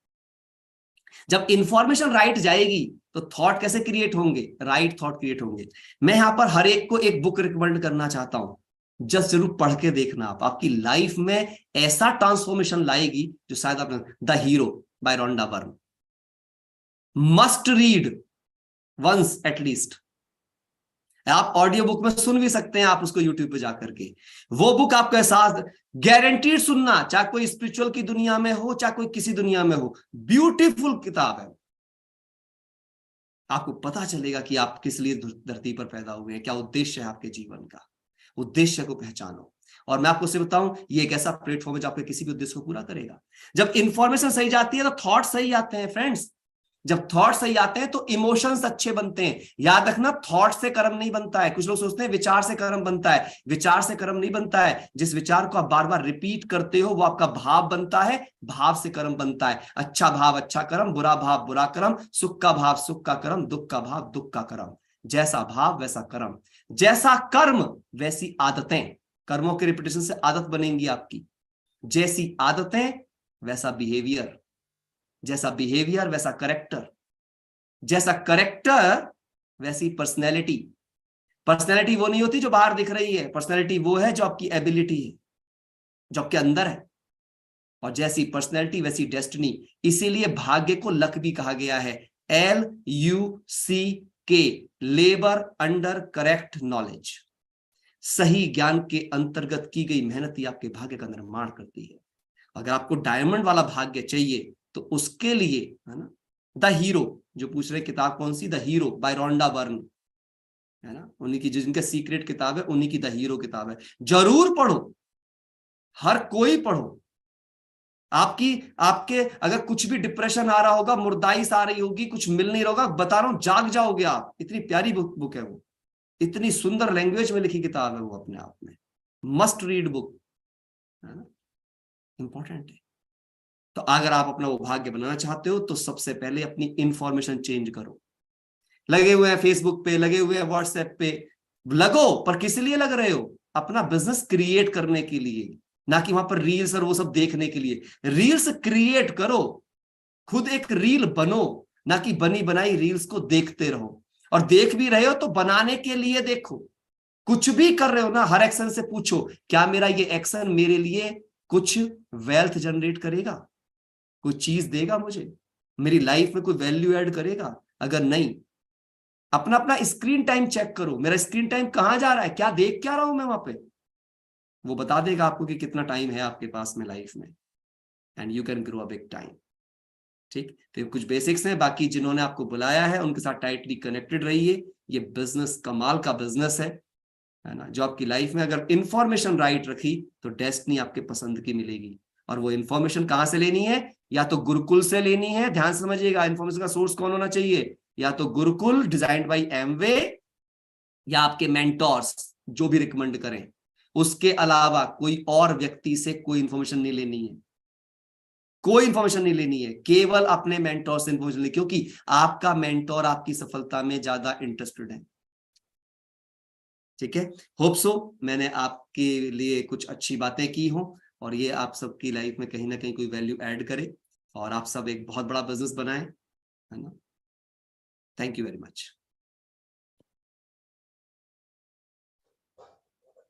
जब इंफॉर्मेशन राइट जाएगी तो थॉट कैसे क्रिएट होंगे? राइट थॉट क्रिएट होंगे। मैं यहां पर हर एक को एक बुक रिकमेंड करना चाहता हूं, जस्ट जरूर पढ़ के देखना। आप आपकी लाइफ में ऐसा ट्रांसफॉर्मेशन लाएगी जो शायद आपने, the hero by Rhonda Byrne, must read once at least. आप ऑडियो बुक में सुन भी सकते हैं, आप उसको यूट्यूब पे जाकर के। वो बुक आपको एहसास, गारंटीड सुनना, चाहे कोई स्पिरिचुअल की दुनिया में हो, चाहे कोई किसी दुनिया में हो। ब्यूटीफुल किताब है। आपको पता चलेगा कि आप किस लिए धरती पर पैदा हुए हैं, क्या उद्देश्य है आपके जीवन का। उद्देश्य को पहचानो। और मैं आपको सिर्फ बताऊं, ये एक ऐसा प्लेटफॉर्म है जो आपके किसी भी उद्देश्य को पूरा करेगा। जब इंफॉर्मेशन सही जाती है तो थॉट सही आते हैं फ्रेंड्स। जब थॉट सही आते हैं तो इमोशंस अच्छे बनते हैं। याद रखना, थॉट से कर्म नहीं बनता है। कुछ लोग सोचते हैं विचार से कर्म बनता है। विचार से कर्म नहीं बनता है। जिस विचार को आप बार बार रिपीट करते हो वो आपका भाव बनता है, भाव से कर्म बनता है। अच्छा भाव अच्छा कर्म, बुरा भाव बुरा कर्म, सुख का भाव सुख का कर्म, दुख का भाव दुख का कर्म। जैसा भाव वैसा कर्म, जैसा कर्म वैसी आदतें। कर्मों के रिपीटेशन से आदत बनेंगी आपकी। जैसी आदतें वैसा बिहेवियर, जैसा बिहेवियर वैसा करेक्टर, जैसा करेक्टर वैसी पर्सनैलिटी। पर्सनैलिटी वो नहीं होती जो बाहर दिख रही है, पर्सनैलिटी वो है जो आपकी एबिलिटी है, जो आपके अंदर है। और जैसी पर्सनैलिटी वैसी डेस्टिनी। इसीलिए भाग्य को लक भी कहा गया है। LUCK, labour under correct knowledge. सही ज्ञान के अंतर्गत की गई मेहनत ही आपके भाग्य का निर्माण करती है। अगर आपको डायमंड वाला भाग्य चाहिए तो उसके लिए, है ना, द हीरो, जो पूछ रहे किताब कौन सी, the hero by Rhonda Byrne, है ना, उन्हीं की, जिनका सीक्रेट किताब है, उन्हीं की द हीरो किताब है। जरूर पढ़ो, हर कोई पढ़ो। आपके अगर कुछ भी डिप्रेशन आ रहा होगा, मुर्दाईस आ रही होगी, कुछ मिल नहीं रहा होगा, बता रहा हूं जाग जाओगे आप। इतनी प्यारी बुक है वो, इतनी सुंदर लैंग्वेज में लिखी किताब है वो, अपने आप में मस्ट रीड बुक, है ना, इंपॉर्टेंट है। तो अगर आप अपना वो भाग्य बनाना चाहते हो तो सबसे पहले अपनी इंफॉर्मेशन चेंज करो। लगे हुए हैं फेसबुक पे, लगे हुए हैं व्हाट्सएप पे, लगो, पर किस लिए लग रहे हो? अपना बिजनेस क्रिएट करने के लिए, ना कि वहां पर रील्स और वो सब देखने के लिए। रील्स क्रिएट करो, खुद एक रील बनो, ना कि बनी बनाई रील्स को देखते रहो। और देख भी रहे हो तो बनाने के लिए देखो। कुछ भी कर रहे हो ना, हर एक्शन से पूछो, क्या मेरा ये एक्शन मेरे लिए कुछ वेल्थ जनरेट करेगा, कुछ चीज देगा मुझे, मेरी लाइफ में कोई वैल्यू ऐड करेगा? अगर नहीं, अपना अपना स्क्रीन टाइम चेक करो। मेरा स्क्रीन टाइम कहां जा रहा है, क्या देख क्या रहा हूं मैं वहां पे, वो बता देगा आपको कि कितना टाइम है आपके पास में लाइफ में। And you can grow a big time. ठीक, तो कुछ बेसिक्स हैं। बाकी जिन्होंने आपको बुलाया है उनके साथ टाइटली कनेक्टेड रहिए। ये बिजनेस कमाल का बिजनेस है ना, जो आपकी लाइफ में अगर इंफॉर्मेशन राइट रखी तो डेस्टिनी आपके पसंद की मिलेगी। और वो इंफॉर्मेशन कहां से लेनी है? या तो गुरुकुल से लेनी है। ध्यान से समझिएगा, इंफॉर्मेशन का सोर्स कौन होना चाहिए? या तो गुरुकुल डिजाइन्ड बाय एमवे, या आपके मेंटोर्स जो भी रिकमेंड करें। उसके अलावा कोई और व्यक्ति से कोई इंफॉर्मेशन नहीं लेनी है, कोई इंफॉर्मेशन नहीं लेनी है, केवल अपने मेंटोर से इंफॉर्मेशन लेनी, क्योंकि आपका मेंटोर आपकी सफलता में ज्यादा इंटरेस्टेड है। ठीक है, होप सो मैंने आपके लिए कुछ अच्छी बातें की हों और ये आप सबकी लाइफ में कहीं ना कहीं कोई वैल्यू ऐड करे और आप सब एक बहुत बड़ा बिजनेस बनाएं, है ना। Thank you very much.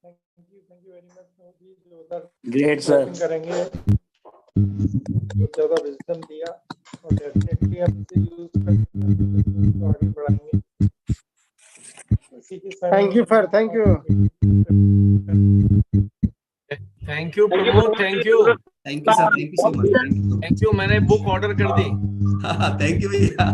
Thank you very much. Great sir, करेंगे, ज्यादा विजडम दिया और डेफिनेटली हम इसे यूज करके तो आगे बढ़ाएंगे। Thank you sir, thank you. Thank you Pramod, thank you sir, thank you so much. Thank you. मैंने बुक ऑर्डर कर दी। थैंक यू भैया।